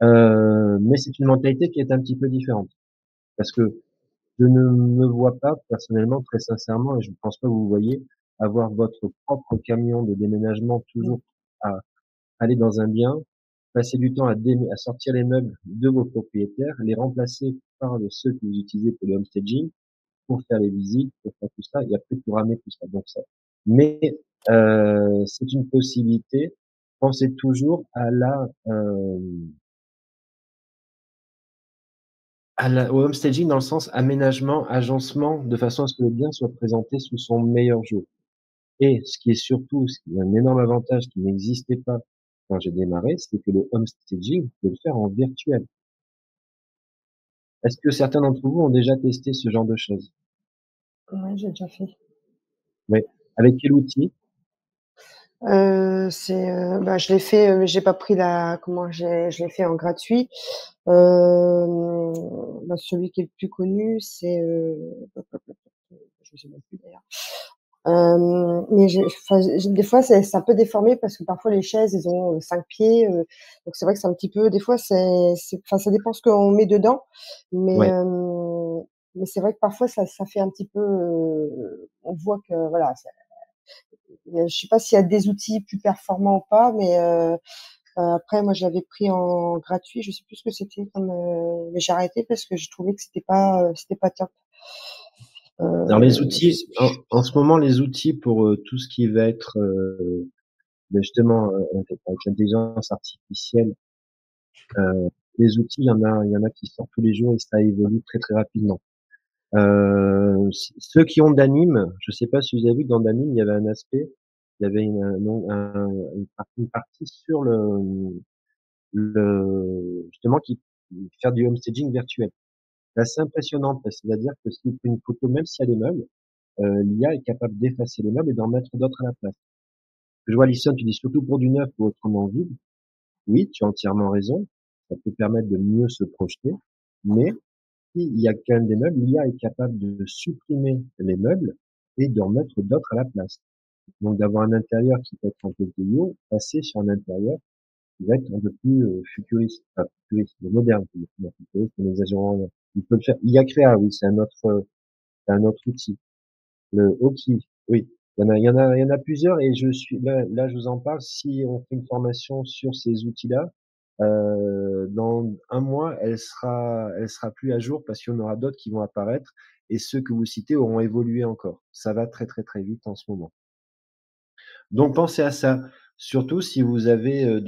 Mais c'est une mentalité qui est un petit peu différente. Parce que je ne me vois pas personnellement, très sincèrement, et je ne pense pas que vous voyez, avoir votre propre camion de déménagement Mmh. toujours à aller dans un bien, passer du temps à sortir les meubles de vos propriétaires, les remplacer par ceux que vous utilisez pour le homestaging, pour faire les visites, pour faire tout ça et après pour ramener tout ça. Donc ça, mais c'est une possibilité. Pensez toujours au homestaging dans le sens aménagement, agencement, de façon à ce que le bien soit présenté sous son meilleur jour. Et ce qui est surtout, ce qui est un énorme avantage qui n'existait pas quand j'ai démarré, c'est que le home staging, vous pouvez le faire en virtuel. Est-ce que certains d'entre vous ont déjà testé ce genre de choses? Ouais, j'ai déjà fait. Oui. Avec quel outil? Je l'ai fait, mais j'ai pas pris je l'ai fait en gratuit. Celui qui est le plus connu, c'est, je sais même plus d'ailleurs. Mais des fois, c'est un peu déformé parce que parfois les chaises, elles ont 5 pieds, donc c'est vrai que c'est un petit peu, des fois, ça dépend ce qu'on met dedans, mais, Ouais. mais c'est vrai que parfois ça fait un petit peu, on voit que voilà, je sais pas s'il y a des outils plus performants ou pas, mais, après moi je l'avais pris en gratuit, je sais plus ce que c'était comme, mais j'ai arrêté parce que je trouvais que c'était pas top. Alors les Je outils, sais plus. en ce moment, les outils pour tout ce qui va être justement avec l'intelligence artificielle, les outils, il y en a qui sortent tous les jours et ça évolue très très rapidement. Ceux qui ont d'anime, je sais pas si vous avez vu dans d'anime, il y avait un aspect, il y avait une partie sur le justement qui faire du home staging virtuel. C'est assez impressionnant parce que c'est-à-dire que si vous prenez une photo, même s'il y a des meubles, l'IA est capable d'effacer les meubles et d'en mettre d'autres à la place. Je vois Alison, tu dis surtout pour du neuf ou autrement vide. Oui, tu as entièrement raison. Ça peut permettre de mieux se projeter. Mais s'il y a quand même des meubles, l'IA est capable de supprimer les meubles et d'en mettre d'autres à la place. Donc d'avoir un intérieur qui peut être un peu vieillot, passer sur un intérieur qui va être un peu plus futuriste, enfin futuriste, mais moderne. Futuriste, en exagérant rien. Il peut le faire. IA Créa, oui, c'est un autre outil. Le Hockey, oui. Il y en a plusieurs et là, je vous en parle. Si on fait une formation sur ces outils-là, dans un mois, elle sera plus à jour parce qu'il y en aura d'autres qui vont apparaître et ceux que vous citez auront évolué encore. Ça va très, très, très vite en ce moment. Donc, pensez à ça. Surtout si vous avez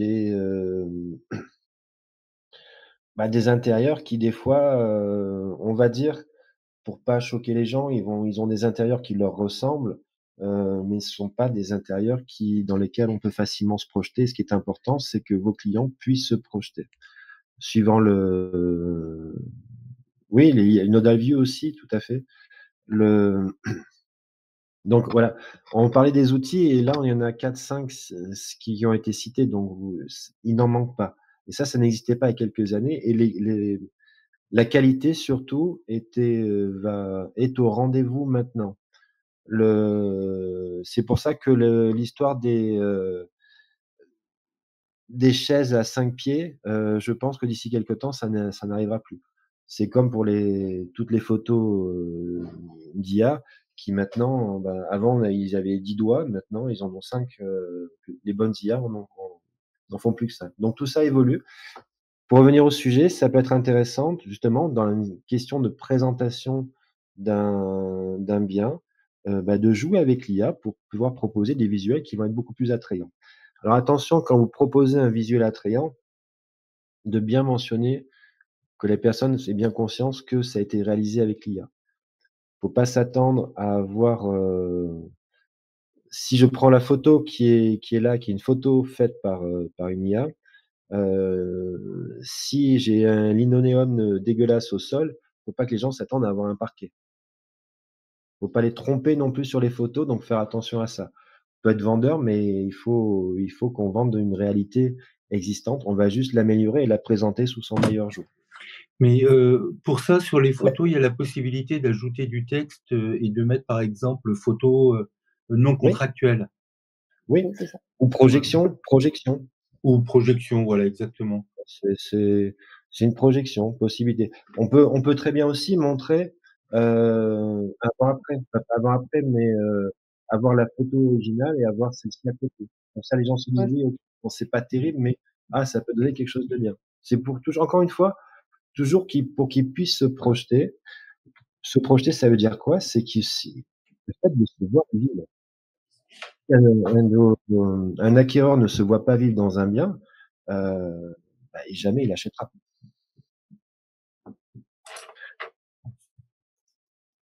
des intérieurs qui, des fois, on va dire, pour pas choquer les gens, ils ont des intérieurs qui leur ressemblent, mais ce sont pas des intérieurs dans lesquels on peut facilement se projeter. Ce qui est important, c'est que vos clients puissent se projeter. Suivant oui, il y a une nodal view aussi, tout à fait. Donc voilà, on parlait des outils et là, il y en a 4-5 qui ont été cités, donc il n'en manque pas. Et ça n'existait pas il y a quelques années. Et la qualité surtout est au rendez-vous maintenant. C'est pour ça que l'histoire des chaises à 5 pieds, je pense que d'ici quelque temps, ça n'arrivera plus. C'est comme pour toutes les photos d'IA qui maintenant, avant ils avaient 10 doigts, maintenant ils en ont 5. Les bonnes IA n'en font plus que ça. Donc tout ça évolue. Pour revenir au sujet, ça peut être intéressant justement dans une question de présentation d'un bien, de jouer avec l'IA pour pouvoir proposer des visuels qui vont être beaucoup plus attrayants. Alors attention, quand vous proposez un visuel attrayant, de bien mentionner que les personnes aient bien conscience que ça a été réalisé avec l'IA. Faut pas s'attendre à avoir, si je prends la photo qui est là, qui est une photo faite par une IA, si j'ai un linoléum, dégueulasse au sol, faut pas que les gens s'attendent à avoir un parquet. Faut pas les tromper non plus sur les photos, donc faire attention à ça. On peut être vendeur, mais il faut qu'on vende une réalité existante. On va juste l'améliorer et la présenter sous son meilleur jour. Mais pour ça, sur les Ouais. photos, il y a la possibilité d'ajouter du texte et de mettre, par exemple, photo non Oui, contractuelle oui. Oui, c'est ça. Ou projection. ou projection, voilà, exactement. C'est une projection, possibilité. On peut très bien aussi montrer, avant-après, enfin pas avant-après, mais avoir la photo originale et avoir celle-ci à côté. Comme ça, les gens se disent: Ouais, «Oui, OK, bon, c'est pas terrible, mais ça peut donner quelque chose de bien». C'est pour toujours encore une fois, toujours pour qu'ils puissent se projeter. Se projeter, ça veut dire quoi? C'est le fait de se voir vivre. Si un acquéreur ne se voit pas vivre dans un bien, jamais il achètera.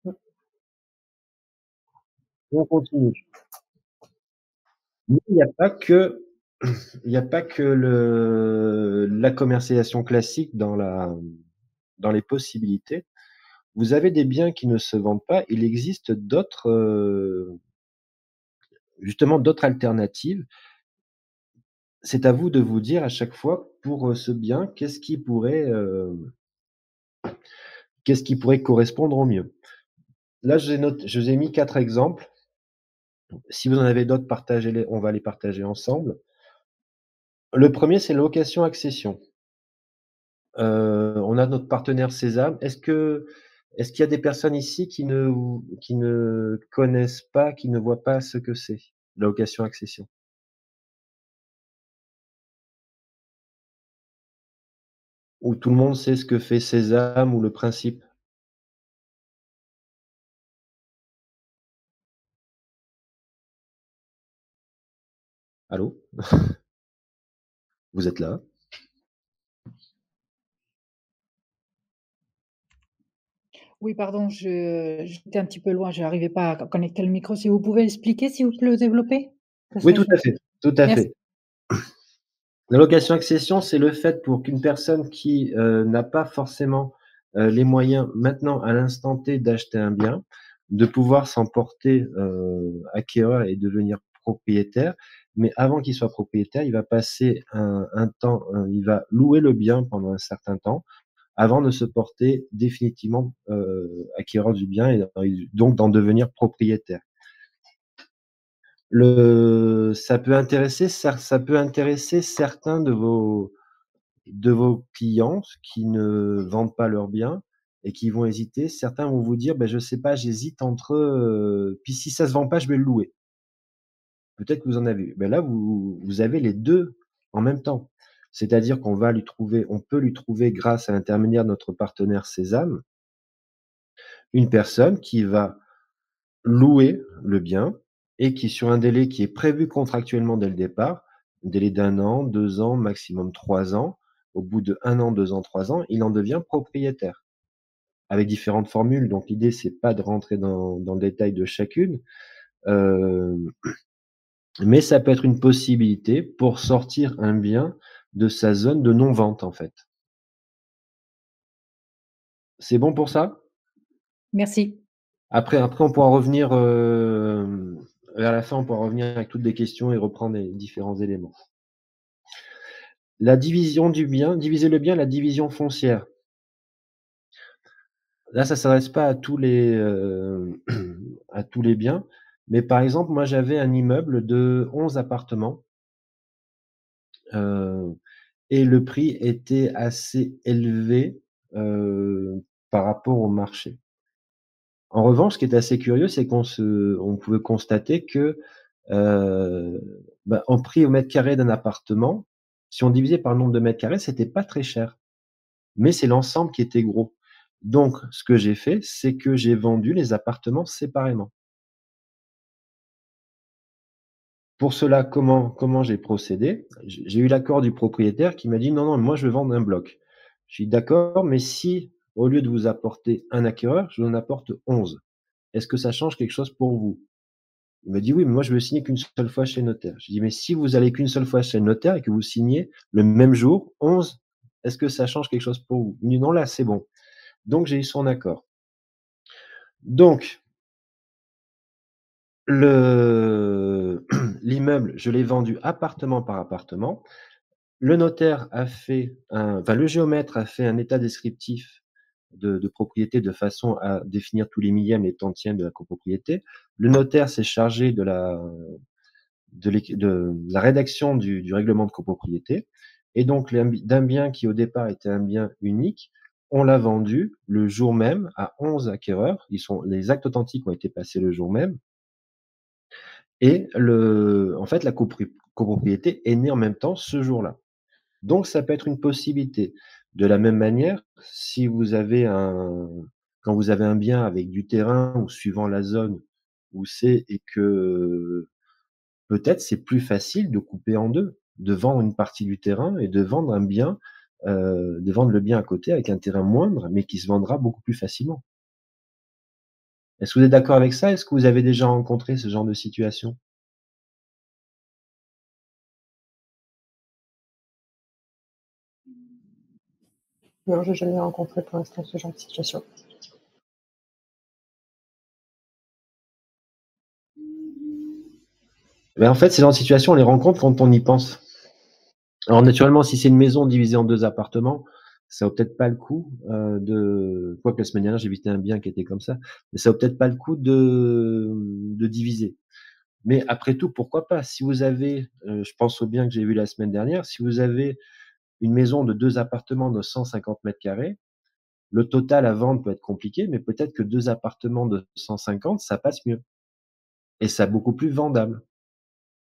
mmh. On continue. Mais il n'y a pas que il y a pas que la commercialisation classique dans les possibilités. Vous avez des biens qui ne se vendent pas. Il existe d'autres, justement d'autres alternatives. C'est à vous de vous dire à chaque fois pour, ce bien, qu'est-ce qui pourrait correspondre au mieux? Là, je vous ai mis 4 exemples. Si vous en avez d'autres, partagez-les, on va les partager ensemble. Le premier, c'est location-accession. On a notre partenaire Sésame. Est-ce qu'il y a des personnes ici qui ne connaissent pas, qui ne voient pas ce que c'est, la location-accession? Ou tout le monde sait ce que fait Sésame ou le principe? Allô? Vous êtes là? Oui, pardon, j'étais un petit peu loin, je n'arrivais pas à connecter le micro. Si vous pouvez expliquer, s'il vous plaît, le développer? Ça Oui, serait tout à gentil. fait, tout à Merci. fait. La location-accession, c'est le fait pour qu'une personne qui, n'a pas forcément, les moyens maintenant à l'instant T d'acheter un bien, de pouvoir s'en porter, acquéreur et devenir propriétaire. Mais avant qu'il soit propriétaire, il va passer un temps, il va louer le bien pendant un certain temps avant de se porter définitivement, acquéreur du bien et donc d'en devenir propriétaire. Ça peut intéresser certains de vos clients qui ne vendent pas leurs biens et qui vont hésiter. Certains vont vous dire: «Beh, je sais pas, j'hésite entre, puis si ça se vend pas, je vais le louer». Peut-être que vous en avez eu. Beh, là, vous avez les 2 en même temps. C'est-à-dire on peut lui trouver grâce à l'intermédiaire de notre partenaire Sésame, une personne qui va louer le bien et qui, sur un délai qui est prévu contractuellement dès le départ, un délai d'1 an, 2 ans, maximum 3 ans. Au bout de 1 an, 2 ans, 3 ans, il en devient propriétaire. Avec différentes formules, donc l'idée, c'est pas de rentrer dans le détail de chacune, hem, mais ça peut être une possibilité pour sortir un bien de sa zone de non-vente, en fait. C'est bon pour ça? Merci. Après on pourra revenir, vers la fin, on pourra revenir avec toutes les questions et reprendre les différents éléments. La division du bien, diviser le bien, la division foncière. Là, ça s'adresse pas à tous les, à tous les biens, mais par exemple, moi, j'avais un immeuble de 11 appartements, heu et le prix était assez élevé, par rapport au marché. En revanche, ce qui était assez curieux, c'est on pouvait constater que, heu, bah, en prix au mètre carré d'un appartement, si on divisait par le nombre de mètres carrés, c'était pas très cher. Mais c'est l'ensemble qui était gros. Donc ce que j'ai fait, c'est que j'ai vendu les appartements séparément. Pour cela, comment j'ai procédé? J'ai eu l'accord du propriétaire qui m'a dit: «Non, non, moi je veux vendre un bloc». Je dis: «D'accord, mais si au lieu de vous apporter un acquéreur, je vous en apporte 11, est-ce que ça change quelque chose pour vous?» Il m'a dit: «Oui, mais moi je veux signer qu'une seule fois chez le notaire». Je dis: «Mais si vous allez qu'une seule fois chez le notaire et que vous signez le même jour, 11, est-ce que ça change quelque chose pour vous?» Il me dit: «Non, là c'est bon». Donc j'ai eu son accord. Donc le l'immeuble, je l'ai vendu appartement par appartement. Le notaire a fait le géomètre a fait un état descriptif de propriété de façon à définir tous les millièmes, les tantièmes de la copropriété. Le notaire s'est chargé de la rédaction du règlement de copropriété et donc d'un bien qui au départ était un bien unique, on l'a vendu le jour même à 11 acquéreurs. Les actes authentiques ont été passés le jour même et en fait, la copropriété est née en même temps ce jour-là. Donc ça peut être une possibilité. De la même manière, si vous avez quand vous avez un bien avec du terrain ou suivant la zone où c'est et que peut-être c'est plus facile de couper en 2, de vendre une partie du terrain et de vendre un bien, de vendre le bien à côté avec un terrain moindre, mais qui se vendra beaucoup plus facilement. Est-ce que vous êtes d'accord avec ça? Est-ce que vous avez déjà rencontré ce genre de situation? Non, je n'ai jamais rencontré pour l'instant ce genre de situation. En fait, ces genres de situations, on les rencontre quand on y pense. Alors naturellement, si c'est une maison divisée en 2 appartements, ça vaut peut-être pas le coup, quoique la semaine dernière, j'ai visité un bien qui était comme ça, mais ça vaut peut-être pas le coup de diviser. Mais après tout, pourquoi pas? Si vous avez, je pense au bien que j'ai vu la semaine dernière, si vous avez une maison de 2 appartements de 150 m², le total à vendre peut être compliqué, mais peut-être que 2 appartements de 150, ça passe mieux et ça beaucoup plus vendable.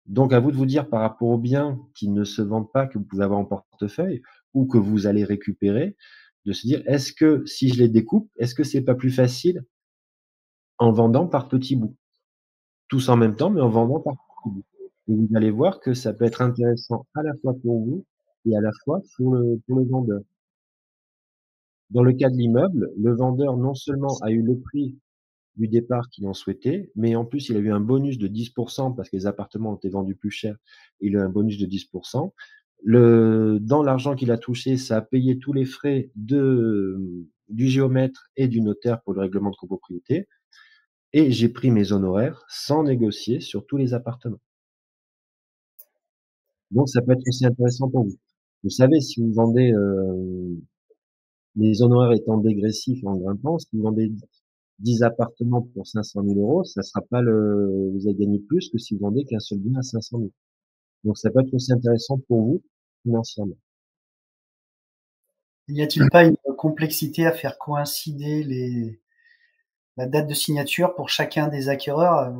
Donc à vous de vous dire par rapport aux biens qui ne se vendent pas, que vous pouvez avoir en portefeuille ou que vous allez récupérer, de se dire: «Est-ce que si je les découpe, est-ce que c'est pas plus facile en vendant par petits bouts?» Tous en même temps, mais en vendant par petits bouts. Et vous allez voir que ça peut être intéressant à la fois pour vous et à la fois pour le vendeur. Dans le cas de l'immeuble, le vendeur non seulement a eu le prix du départ qu'il en souhaitait, mais en plus il a eu un bonus de 10 parce que les appartements ont été vendus plus cher, il a eu un bonus de 10. Dans l'argent qu'il a touché, ça a payé tous les frais du géomètre et du notaire pour le règlement de copropriété et j'ai pris mes honoraires sans négocier sur tous les appartements. Donc ça peut être aussi intéressant pour vous. Vous savez, si vous vendez, les honoraires étant dégressifs en grimpant, si vous vendez 10 appartements pour 500 000 €, ça sera pas vous allez gagner plus que si vous vendez qu'un seul bien à 500 000. Donc ça peut être aussi intéressant pour vous, financièrement. Y a-t-il pas une complexité à faire coïncider la date de signature pour chacun des acquéreurs,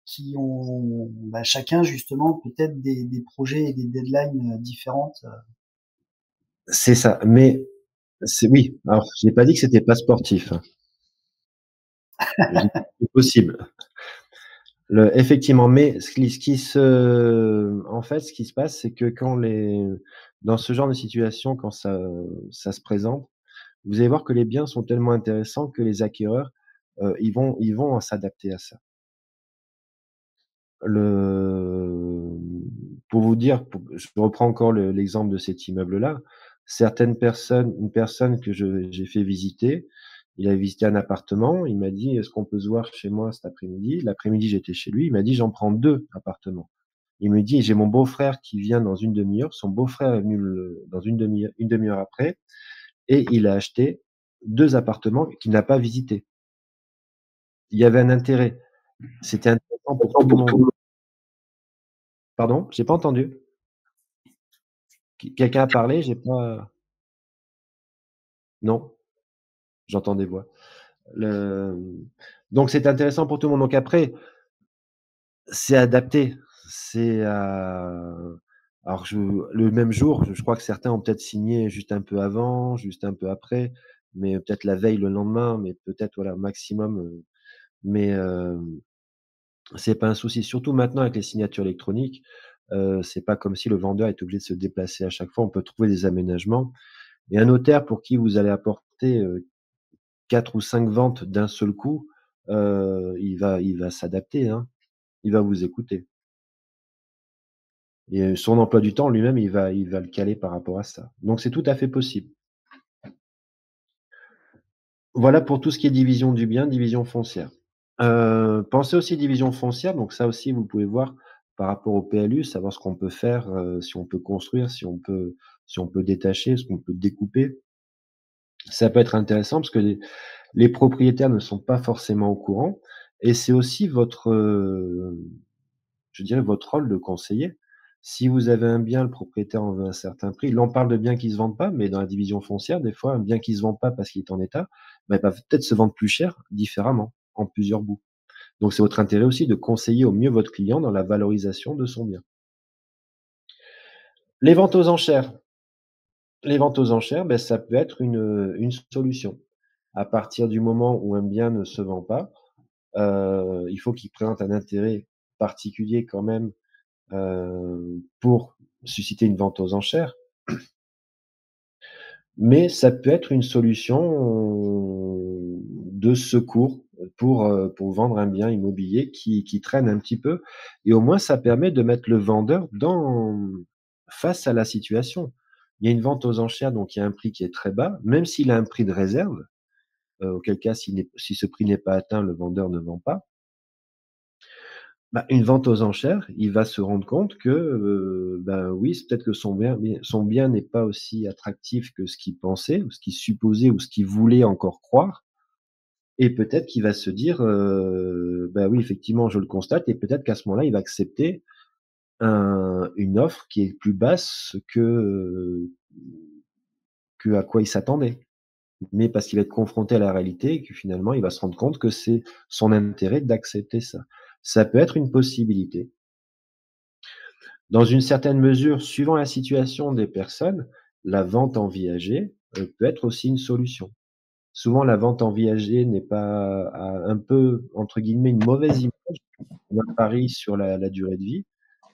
qui ont, chacun justement peut-être des projets et des deadlines, différentes? C'est ça, mais oui, alors j'ai pas dit que c'était pas sportif, hein. J'ai dit que c'est possible. Effectivement, mais ce qui en fait, ce qui se passe, c'est que dans ce genre de situation, quand ça se présente, vous allez voir que les biens sont tellement intéressants que les acquéreurs, ils vont s'adapter à ça. Le Pour vous dire, je reprends encore l'exemple de cet immeuble-là. Une personne que j'ai fait visiter, il a visité un appartement, il m'a dit: «Est-ce qu'on peut se voir chez moi cet après-midi?» L'après-midi, j'étais chez lui, il m'a dit: «J'en prends 2 appartements». Il me dit: «J'ai mon beau-frère qui vient dans une demi-heure». Son beau-frère est venu dans une demi-heure après et il a acheté 2 appartements qu'il n'a pas visités. Il y avait un intérêt. C'était intéressant pour tout le monde. Pardon? J'ai pas entendu. Quelqu'un a parlé? J'ai pas Non, j'entends des voix. Le Donc c'est intéressant pour tout le monde. Donc après, c'est adapté. C'est à Alors le même jour, je crois que certains ont peut-être signé juste un peu avant, juste un peu après, mais peut-être la veille, le lendemain, mais peut-être, voilà, maximum, mais c'est pas un souci. Surtout maintenant avec les signatures électroniques, c'est pas comme si le vendeur est obligé de se déplacer à chaque fois. On peut trouver des aménagements et un notaire pour qui vous allez apporter, 4 ou 5 ventes d'un seul coup, il va s'adapter, hein. Il va vous écouter et son emploi du temps lui-même, il va le caler par rapport à ça. Donc c'est tout à fait possible. Voilà pour tout ce qui est division du bien, division foncière. Pensez aussi division foncière, donc ça aussi vous pouvez voir par rapport au PLU, savoir ce qu'on peut faire, si on peut construire, si on peut détacher, ce qu'on peut découper. Ça peut être intéressant parce que les propriétaires ne sont pas forcément au courant et c'est aussi je dirais votre rôle de conseiller. Si vous avez un bien, le propriétaire en veut un certain prix. Là, on parle de biens qui se vendent pas, mais dans la division foncière, des fois, un bien qui se vend pas parce qu'il est en état, il va peut-être se vendre plus cher, différemment, en plusieurs bouts. Donc c'est votre intérêt aussi de conseiller au mieux votre client dans la valorisation de son bien. Les ventes aux enchères. Les ventes aux enchères, ça peut être une solution. À partir du moment où un bien ne se vend pas, il faut qu'il présente un intérêt particulier quand même, pour susciter une vente aux enchères. Mais ça peut être une solution, de secours pour vendre un bien immobilier qui traîne un petit peu et au moins ça permet de mettre le vendeur face à la situation. il y a une vente aux enchères, donc il y a un prix qui est très bas, même s'il a un prix de réserve, auquel cas si ce prix n'est pas atteint, le vendeur ne vend pas. Bah, une vente aux enchères, il va se rendre compte que, ben oui, c'est peut-être que son bien n'est pas aussi attractif que ce qu'il pensait ou ce qu'il supposait ou ce qu'il voulait encore croire et peut-être qu'il va se dire, bah oui, effectivement, je le constate et peut-être qu'à ce moment-là, il va accepter une offre qui est plus basse que à quoi il s'attendait. Mais parce qu'il va être confronté à la réalité et que finalement, il va se rendre compte que c'est son intérêt d'accepter ça. Ça peut être une possibilité. Dans une certaine mesure, suivant la situation des personnes, la vente en viager, peut être aussi une solution. Souvent, la vente en viager n'est pas a un peu, entre guillemets, «une mauvaise image», d'un pari sur la durée de vie.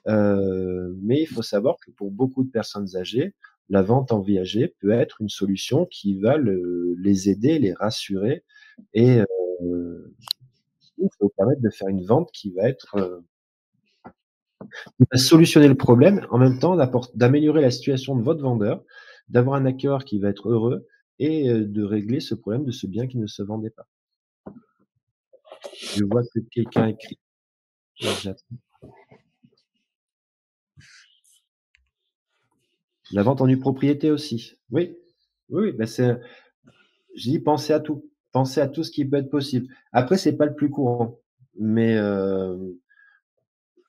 Mais il faut savoir que pour beaucoup de personnes âgées, la vente en viager peut être une solution qui va les aider, les rassurer et ça va vous permettre de faire une vente qui va solutionner le problème, en même temps d'améliorer la situation de votre vendeur, d'avoir un acquéreur qui va être heureux et de régler ce problème de ce bien qui ne se vendait pas. Je vois que quelqu'un écrit. J'attends. La vente en nue propriété aussi. Oui, oui, bah, je dis pensez à tout. Pensez à tout ce qui peut être possible. Après, c'est pas le plus courant, mais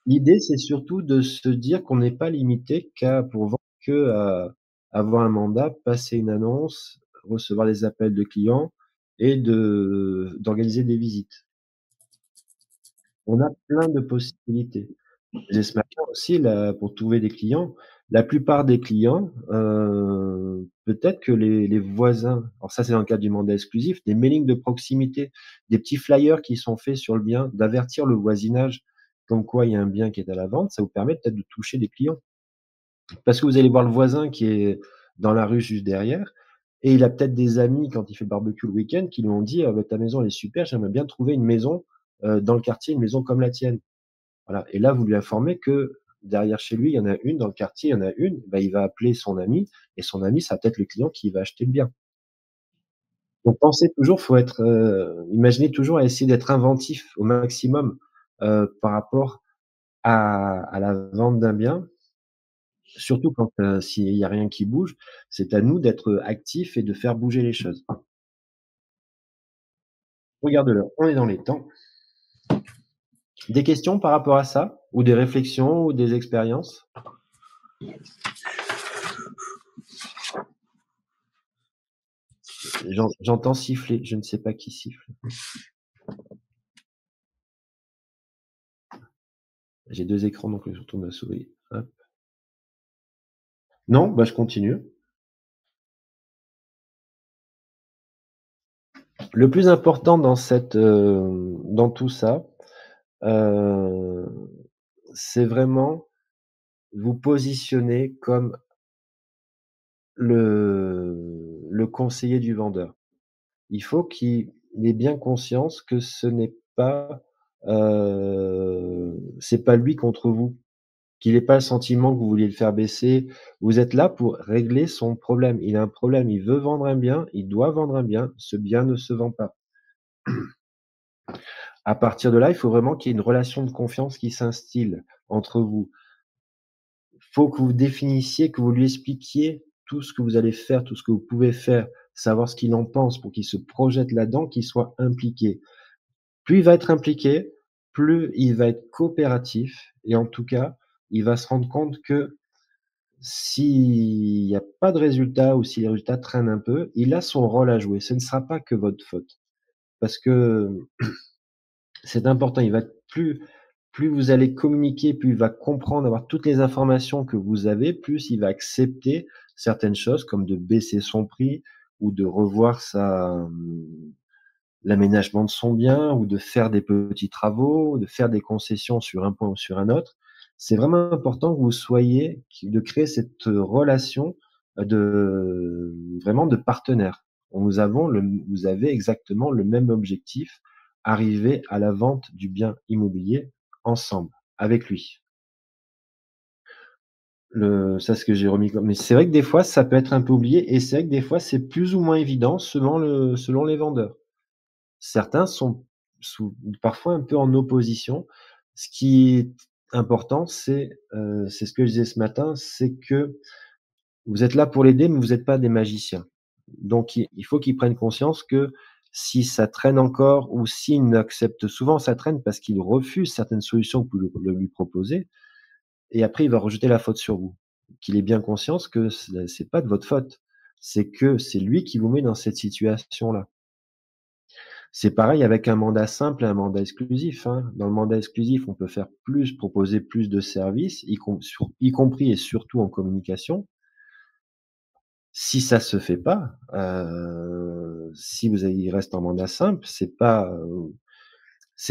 l'idée, c'est surtout de se dire qu'on n'est pas limité pour vendre qu'à avoir un mandat, passer une annonce, recevoir des appels de clients et d'organiser des visites. On a plein de possibilités. Les Smackers aussi, pour trouver des clients, la plupart des clients, peut-être que les voisins, alors ça, c'est dans le cadre du mandat exclusif, des mailings de proximité, des petits flyers qui sont faits sur le bien, d'avertir le voisinage comme quoi il y a un bien qui est à la vente, ça vous permet peut-être de toucher des clients. Parce que vous allez voir le voisin qui est dans la rue juste derrière et il a peut-être des amis quand il fait le barbecue le week-end qui lui ont dit: «Ah bah, ta maison elle est super, j'aimerais bien trouver une maison, dans le quartier, une maison comme la tienne». Voilà et là, vous lui informez que derrière chez lui, il y en a une, dans le quartier, il y en a une, bah, il va appeler son ami et son ami, ça va peut-être le client qui va acheter le bien. Donc pensez toujours, faut être, imaginez toujours à essayer d'être inventif au maximum, par rapport à la vente d'un bien, surtout quand, s'il y a rien qui bouge, c'est à nous d'être actifs et de faire bouger les choses. Regarde l'heure, on est dans les temps. Des questions par rapport à ça? Ou des réflexions ou des expériences? J'entends siffler, je ne sais pas qui siffle. J'ai 2 écrans, donc je retourne ma souris. Hop. Non, bah, je continue. Le plus important dans tout ça, c'est vraiment vous positionner comme le conseiller du vendeur. Il faut qu'il ait bien conscience que ce n'est pas, c'est pas lui contre vous. Qu'il ait pas le sentiment que vous vouliez le faire baisser. Vous êtes là pour régler son problème. Il a un problème, il veut vendre un bien, il doit vendre un bien, ce bien ne se vend pas. À partir de là, il faut vraiment qu'il y ait une relation de confiance qui s'instille entre vous. Faut que vous définissiez, que vous lui expliquiez tout ce que vous allez faire, tout ce que vous pouvez faire, savoir ce qu'il en pense pour qu'il se projette là-dedans, qu'il soit impliqué. Plus il va être impliqué, plus il va être coopératif et en tout cas, il va se rendre compte que s'il y a pas de résultat ou si les résultats traînent un peu, il a son rôle à jouer. Ce ne sera pas que votre faute. Parce que c'est important, il va plus vous allez communiquer, plus il va comprendre, avoir toutes les informations que vous avez, plus il va accepter certaines choses comme de baisser son prix ou de revoir l'aménagement de son bien ou de faire des petits travaux, de faire des concessions sur un point ou sur un autre. C'est vraiment important que vous soyez de créer cette relation vraiment de partenaire. Vous avez exactement le même objectif, arriver à la vente du bien immobilier ensemble, avec lui. Ça, ce que j'ai remis comme mais c'est vrai que des fois, ça peut être un peu oublié et c'est vrai que des fois, c'est plus ou moins évident selon les vendeurs. Certains sont parfois un peu en opposition. Ce qui est important, c'est ce que je disais ce matin, c'est que vous êtes là pour l'aider, mais vous êtes pas des magiciens. Donc il faut qu'ils prennent conscience que si ça traîne encore ou s'il n'accepte souvent ça traîne parce qu'il refuse certaines solutions que vous lui proposez et après il va rejeter la faute sur vous. Qu'il ait bien conscience que c'est pas de votre faute. C'est que c'est lui qui vous met dans cette situation-là. C'est pareil avec un mandat simple et un mandat exclusif, hein. Dans le mandat exclusif, on peut faire plus, proposer plus de services, y compris et surtout en communication. Si ça se fait pas, si il reste en mandat simple, c'est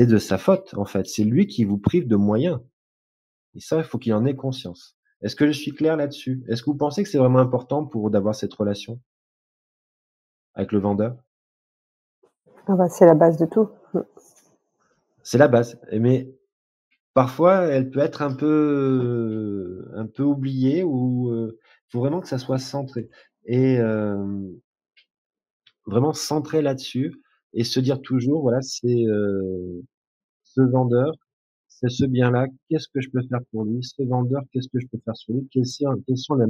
de sa faute, en fait. C'est lui qui vous prive de moyens et ça, il faut qu'il en ait conscience. Est-ce que je suis clair là-dessus? Est-ce que vous pensez que c'est vraiment important d'avoir cette relation avec le vendeur? Ah bah, c'est la base de tout. C'est la base, mais parfois, elle peut être un peu oubliée ou, faut vraiment que ça soit centré et vraiment centré là-dessus et se dire toujours: «Voilà, c'est, ce vendeur, c'est ce bien-là, qu'est-ce que je peux faire pour lui? Ce vendeur, qu'est-ce que je peux faire sur lui? Quelles sont la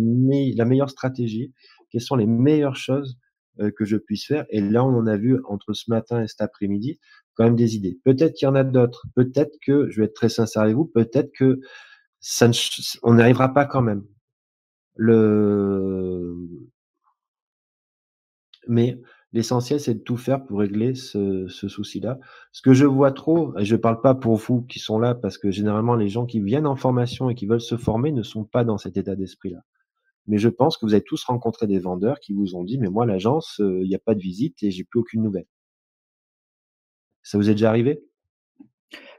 meilleure stratégie? Quelles sont les meilleures choses, que je puisse faire?» Et là, on en a vu entre ce matin et cet après-midi, quand même des idées. Peut-être qu'il y en a d'autres. Peut-être que je vais être très sincère avec vous, peut-être que ça ne ch on n'y arrivera pas quand même. Le Mais l'essentiel, c'est de tout faire pour régler ce souci-là. Ce que je vois trop, et je parle pas pour vous qui sont là, parce que généralement les gens qui viennent en formation et qui veulent se former ne sont pas dans cet état d'esprit-là. Mais je pense que vous avez tous rencontré des vendeurs qui vous ont dit: «Mais moi l'agence, il y a pas de visite et j'ai plus aucune nouvelle». Ça vous est déjà arrivé?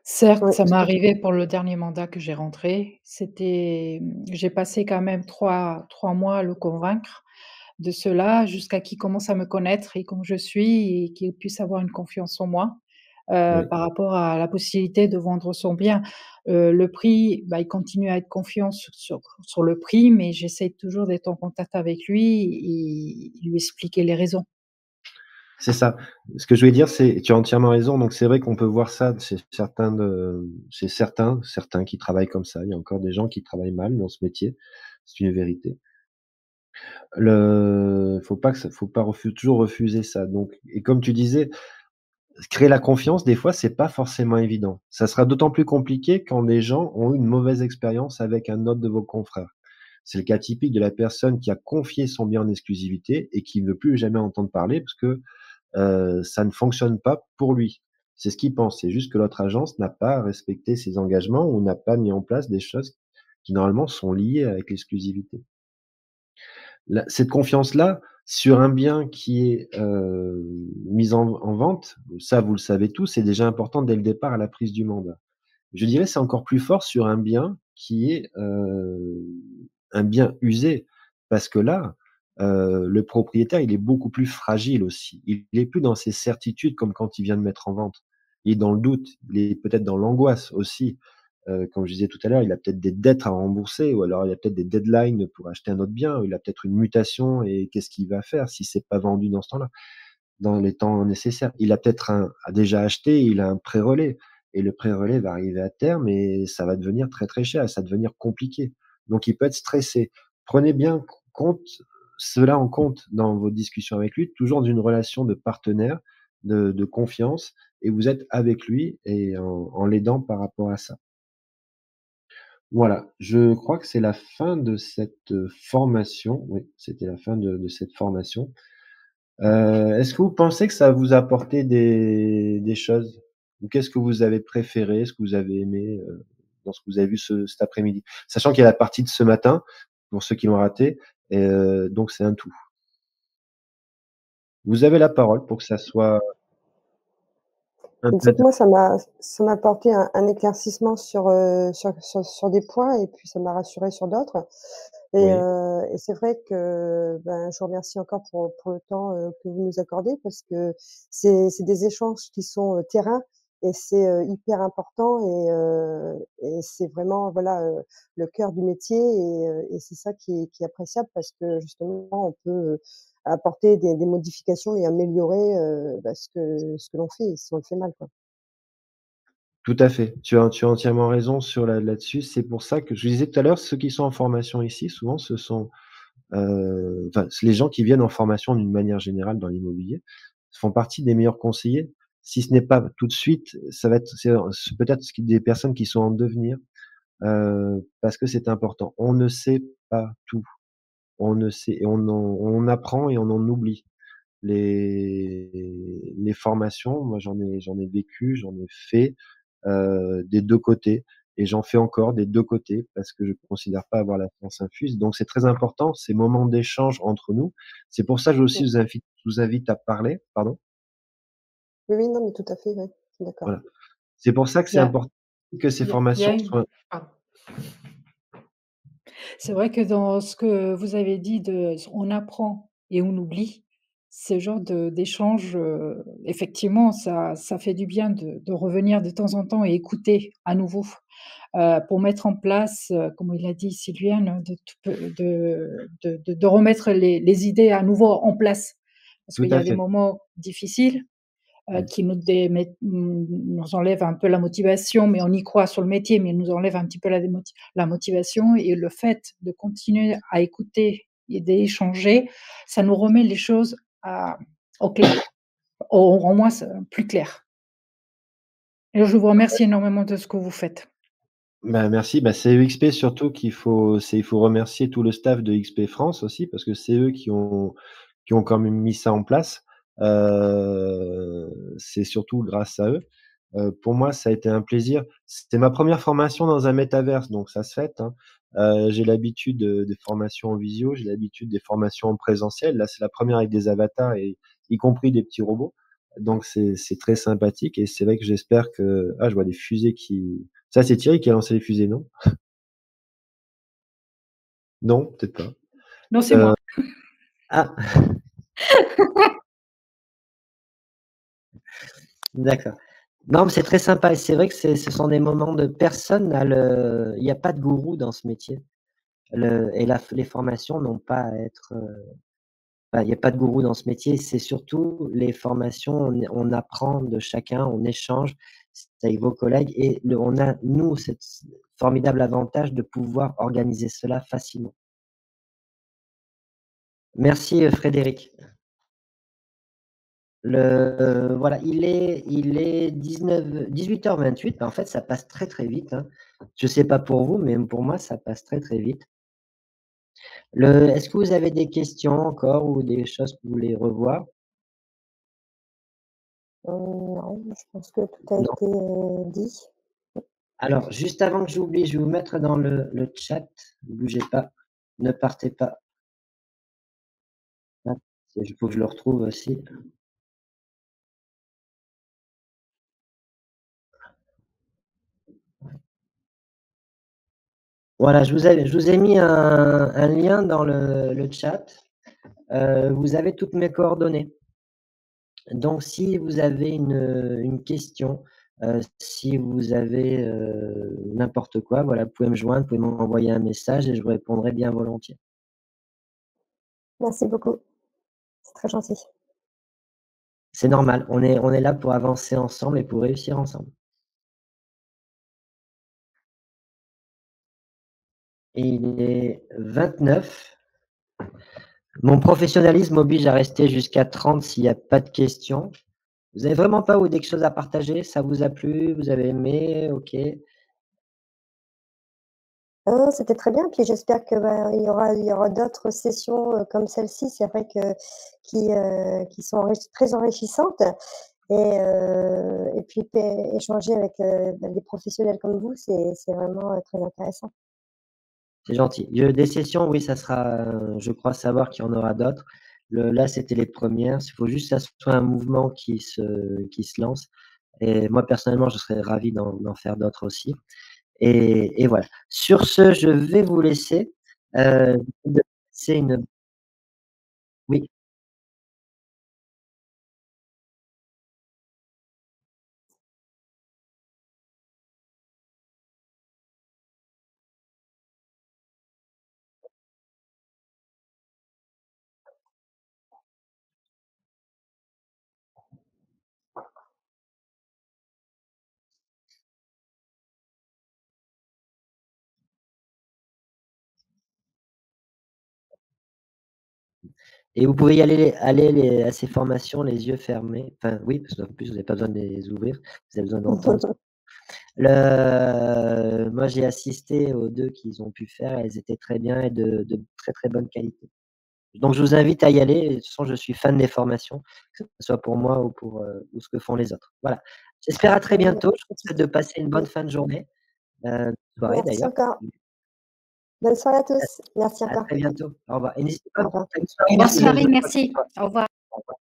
Certes, Oui, ça m'est tout à fait. arrivé pour le dernier mandat que j'ai rentré. J'ai passé quand même trois mois à le convaincre de cela, jusqu'à qu'il commence à me connaître et comme je suis et qu'il puisse avoir une confiance en moi, Oui, par rapport à la possibilité de vendre son bien. Le prix, bah, il continue à être confiant sur le prix, mais j'essaie toujours d'être en contact avec lui et lui expliquer les raisons. c'est ça. Ce que je voulais dire, c'est tu as entièrement raison, donc c'est vrai qu'on peut voir ça chez certains qui travaillent comme ça. Il y a encore des gens qui travaillent mal dans ce métier, c'est une vérité. Faut pas toujours refuser ça, donc et comme tu disais, créer la confiance, des fois, c'est pas forcément évident. Ça sera d'autant plus compliqué quand des gens ont eu une mauvaise expérience avec un autre de vos confrères. C'est le cas typique de la personne qui a confié son bien en exclusivité et qui ne veut plus jamais entendre parler parce que, ça ne fonctionne pas pour lui. C'est ce qu'il pense, c'est juste que l'autre agence n'a pas respecté ses engagements ou n'a pas mis en place des choses qui normalement sont liées avec l'exclusivité. Cette confiance-là, sur un bien qui est, mis en vente, ça vous le savez tous, c'est déjà important dès le départ à la prise du mandat. Je dirais c'est encore plus fort sur un bien qui est, un bien usé. Parce que là, le propriétaire, il est beaucoup plus fragile aussi. Il est plus dans ses certitudes comme quand il vient de mettre en vente. Il est dans le doute, il est peut-être dans l'angoisse aussi. Comme je disais tout à l'heure, il a peut-être des dettes à rembourser ou alors il a peut-être des deadlines pour acheter un autre bien. Il a peut-être une mutation et qu'est-ce qu'il va faire si c'est pas vendu dans ce temps-là? Dans les temps nécessaires. Il a peut-être a déjà acheté, il a un pré-relais et le pré-relais va arriver à terme et ça va devenir très, très cher et ça va devenir compliqué. Donc il peut être stressé. Prenez bien compte cela en compte dans vos discussions avec lui, toujours d'une relation de partenaire, de confiance et vous êtes avec lui et en l'aidant par rapport à ça. Voilà, je crois que c'est la fin de cette, formation. Oui, c'était la fin de cette formation. Est-ce que vous pensez que ça vous a apporté des choses? Ou qu'est-ce que vous avez préféré? Ce que vous avez aimé, dans ce que vous avez vu cet après-midi? Sachant qu'il y a la partie de ce matin, pour ceux qui l'ont raté, donc c'est un tout. Vous avez la parole pour que ça soit un Tu sais peu que moi, ça m'a apporté un éclaircissement sur des points et puis ça m'a rassurée sur d'autres oui, et c'est vrai que, ben, je vous remercie encore pour le temps, que vous nous accordez parce que c'est des échanges qui sont, terrain et c'est, hyper important et c'est vraiment, voilà, le cœur du métier et c'est ça qui est appréciable parce que justement on peut, apporter des modifications et améliorer, bah, ce que l'on fait, si on le fait mal, quoi. Tout à fait. Tu as entièrement raison sur là-dessus. C'est pour ça que je disais tout à l'heure, ceux qui sont en formation ici, souvent ce sont, enfin, les gens qui viennent en formation d'une manière générale dans l'immobilier, font partie des meilleurs conseillers. Si ce n'est pas tout de suite, ça va être c'est peut-être des personnes qui sont en devenir, parce que c'est important. On ne sait pas tout. On ne sait et on apprend et on en oublie. Les formations, moi j'en ai vécu, j'en ai fait, des 2 côtés et j'en fais encore des 2 côtés parce que je considère pas avoir la science infuse. Donc c'est très important ces moments d'échange entre nous. C'est pour ça que je aussi Mmh. vous invite à parler, pardon? Oui, oui, non, mais tout à fait, ouais, je suis d'accord. Voilà. C'est pour ça que Il c'est y a important que ces il y formations a une soient pardon. C'est vrai que dans ce que vous avez dit de on apprend et on oublie, ce genre d'échange, effectivement, ça fait du bien de revenir de temps en temps et écouter à nouveau, pour mettre en place, comme il a dit Sylviane, de tout peu de remettre les idées à nouveau en place. Parce tout qu'il y à a des fait. moments difficiles, Mmh. qui nous enlève un peu la motivation, mais on y croit sur le métier, mais nous enlève un petit peu la motivation et le fait de continuer à écouter et d'échanger, ça nous remet les choses à au clair, au moins c'est plus clair. Et je vous remercie énormément de ce que vous faites. Bah, merci. Bah, c'est EXP surtout il faut remercier tout le staff de XP France aussi parce que c'est eux qui ont quand même mis ça en place. C'est surtout grâce à eux. Pour moi, ça a été un plaisir. C'était ma première formation dans un métaverse, donc ça se fête, hein. J'ai l'habitude, des formations en visio, j'ai l'habitude des formations en présentiel. Là, c'est la première avec des avatars et y compris des petits robots. Donc c'est très sympathique et c'est vrai que j'espère que je vois des fusées qui ça, c'est Thierry qui a lancé les fusées, non? Non, peut-être pas. Non, c'est Heu, moi. Ah, d'accord. Non, mais c'est très sympa et c'est vrai que ce sont des moments de personne n'a le il y a pas de gourou dans ce métier. Les formations n'ont pas à être, il y a pas de gourou dans ce métier. C'est surtout les formations, on apprend de chacun, on échange, c'est avec vos collègues et on a, nous, cette formidable avantage de pouvoir organiser cela facilement. Merci, Frédéric. Voilà, il est 18h28. Bah, en fait, ça passe très, très vite, hein. Je sais pas pour vous, mais pour moi, ça passe très, très vite. Est-ce que vous avez des questions encore ou des choses que vous voulez revoir? Non, je pense que tout a Non? été, dit. Alors, juste avant que j'oublie, je vais vous mettre dans le chat. Ne bougez pas, ne partez pas. Hop, il faut que je le retrouve aussi. Voilà, je vous ai mis un lien dans le chat. Vous avez toutes mes coordonnées. Donc si vous avez une question, si vous avez, n'importe quoi, voilà, vous pouvez me joindre, vous pouvez m'envoyer un message et je vous répondrai bien volontiers. Merci beaucoup, c'est très gentil. C'est normal, on est là pour avancer ensemble et pour réussir ensemble. Et il est 29. Mon professionnalisme m'oblige à rester jusqu'à 30 s'il y a pas de questions. Vous avez vraiment pas ou des choses à partager? Ça vous a plu? Vous avez aimé? OK. C'était très bien, puis j'espère que, bah, il y aura d'autres sessions, comme celle-ci. C'est vrai que qui sont très enrichissantes et puis échanger avec, bah, des professionnels comme vous, c'est vraiment, très intéressant. C'est gentil. Des sessions, oui, ça sera, je crois savoir qu'il y en aura d'autres. Là, c'était les premières. Il faut juste que ça soit un mouvement qui se lance et moi, personnellement, je serais ravi d'en faire d'autres aussi et voilà. Sur ce, je vais vous laisser, de passer une oui. Et vous pouvez y aller à ces formations les yeux fermés. Enfin, oui, parce qu'en plus, vous n'avez pas besoin de les ouvrir, vous avez besoin d'entendre. Moi, j'ai assisté aux 2 qu'ils ont pu faire, elles étaient très bien et de très, très bonne qualité. Donc je vous invite à y aller. De toute façon, je suis fan des formations, que ce soit pour moi ou pour, ou ce que font les autres. Voilà. J'espère à très bientôt. Je vous souhaite de passer une bonne fin de journée, soirée Merci d'ailleurs. encore. Bonne soirée à tous. Merci À encore. très bientôt. Au revoir et n'hésitez Au pas à me revoir. contacter sur Bonne LinkedIn. soirée, merci. Au revoir. Au revoir.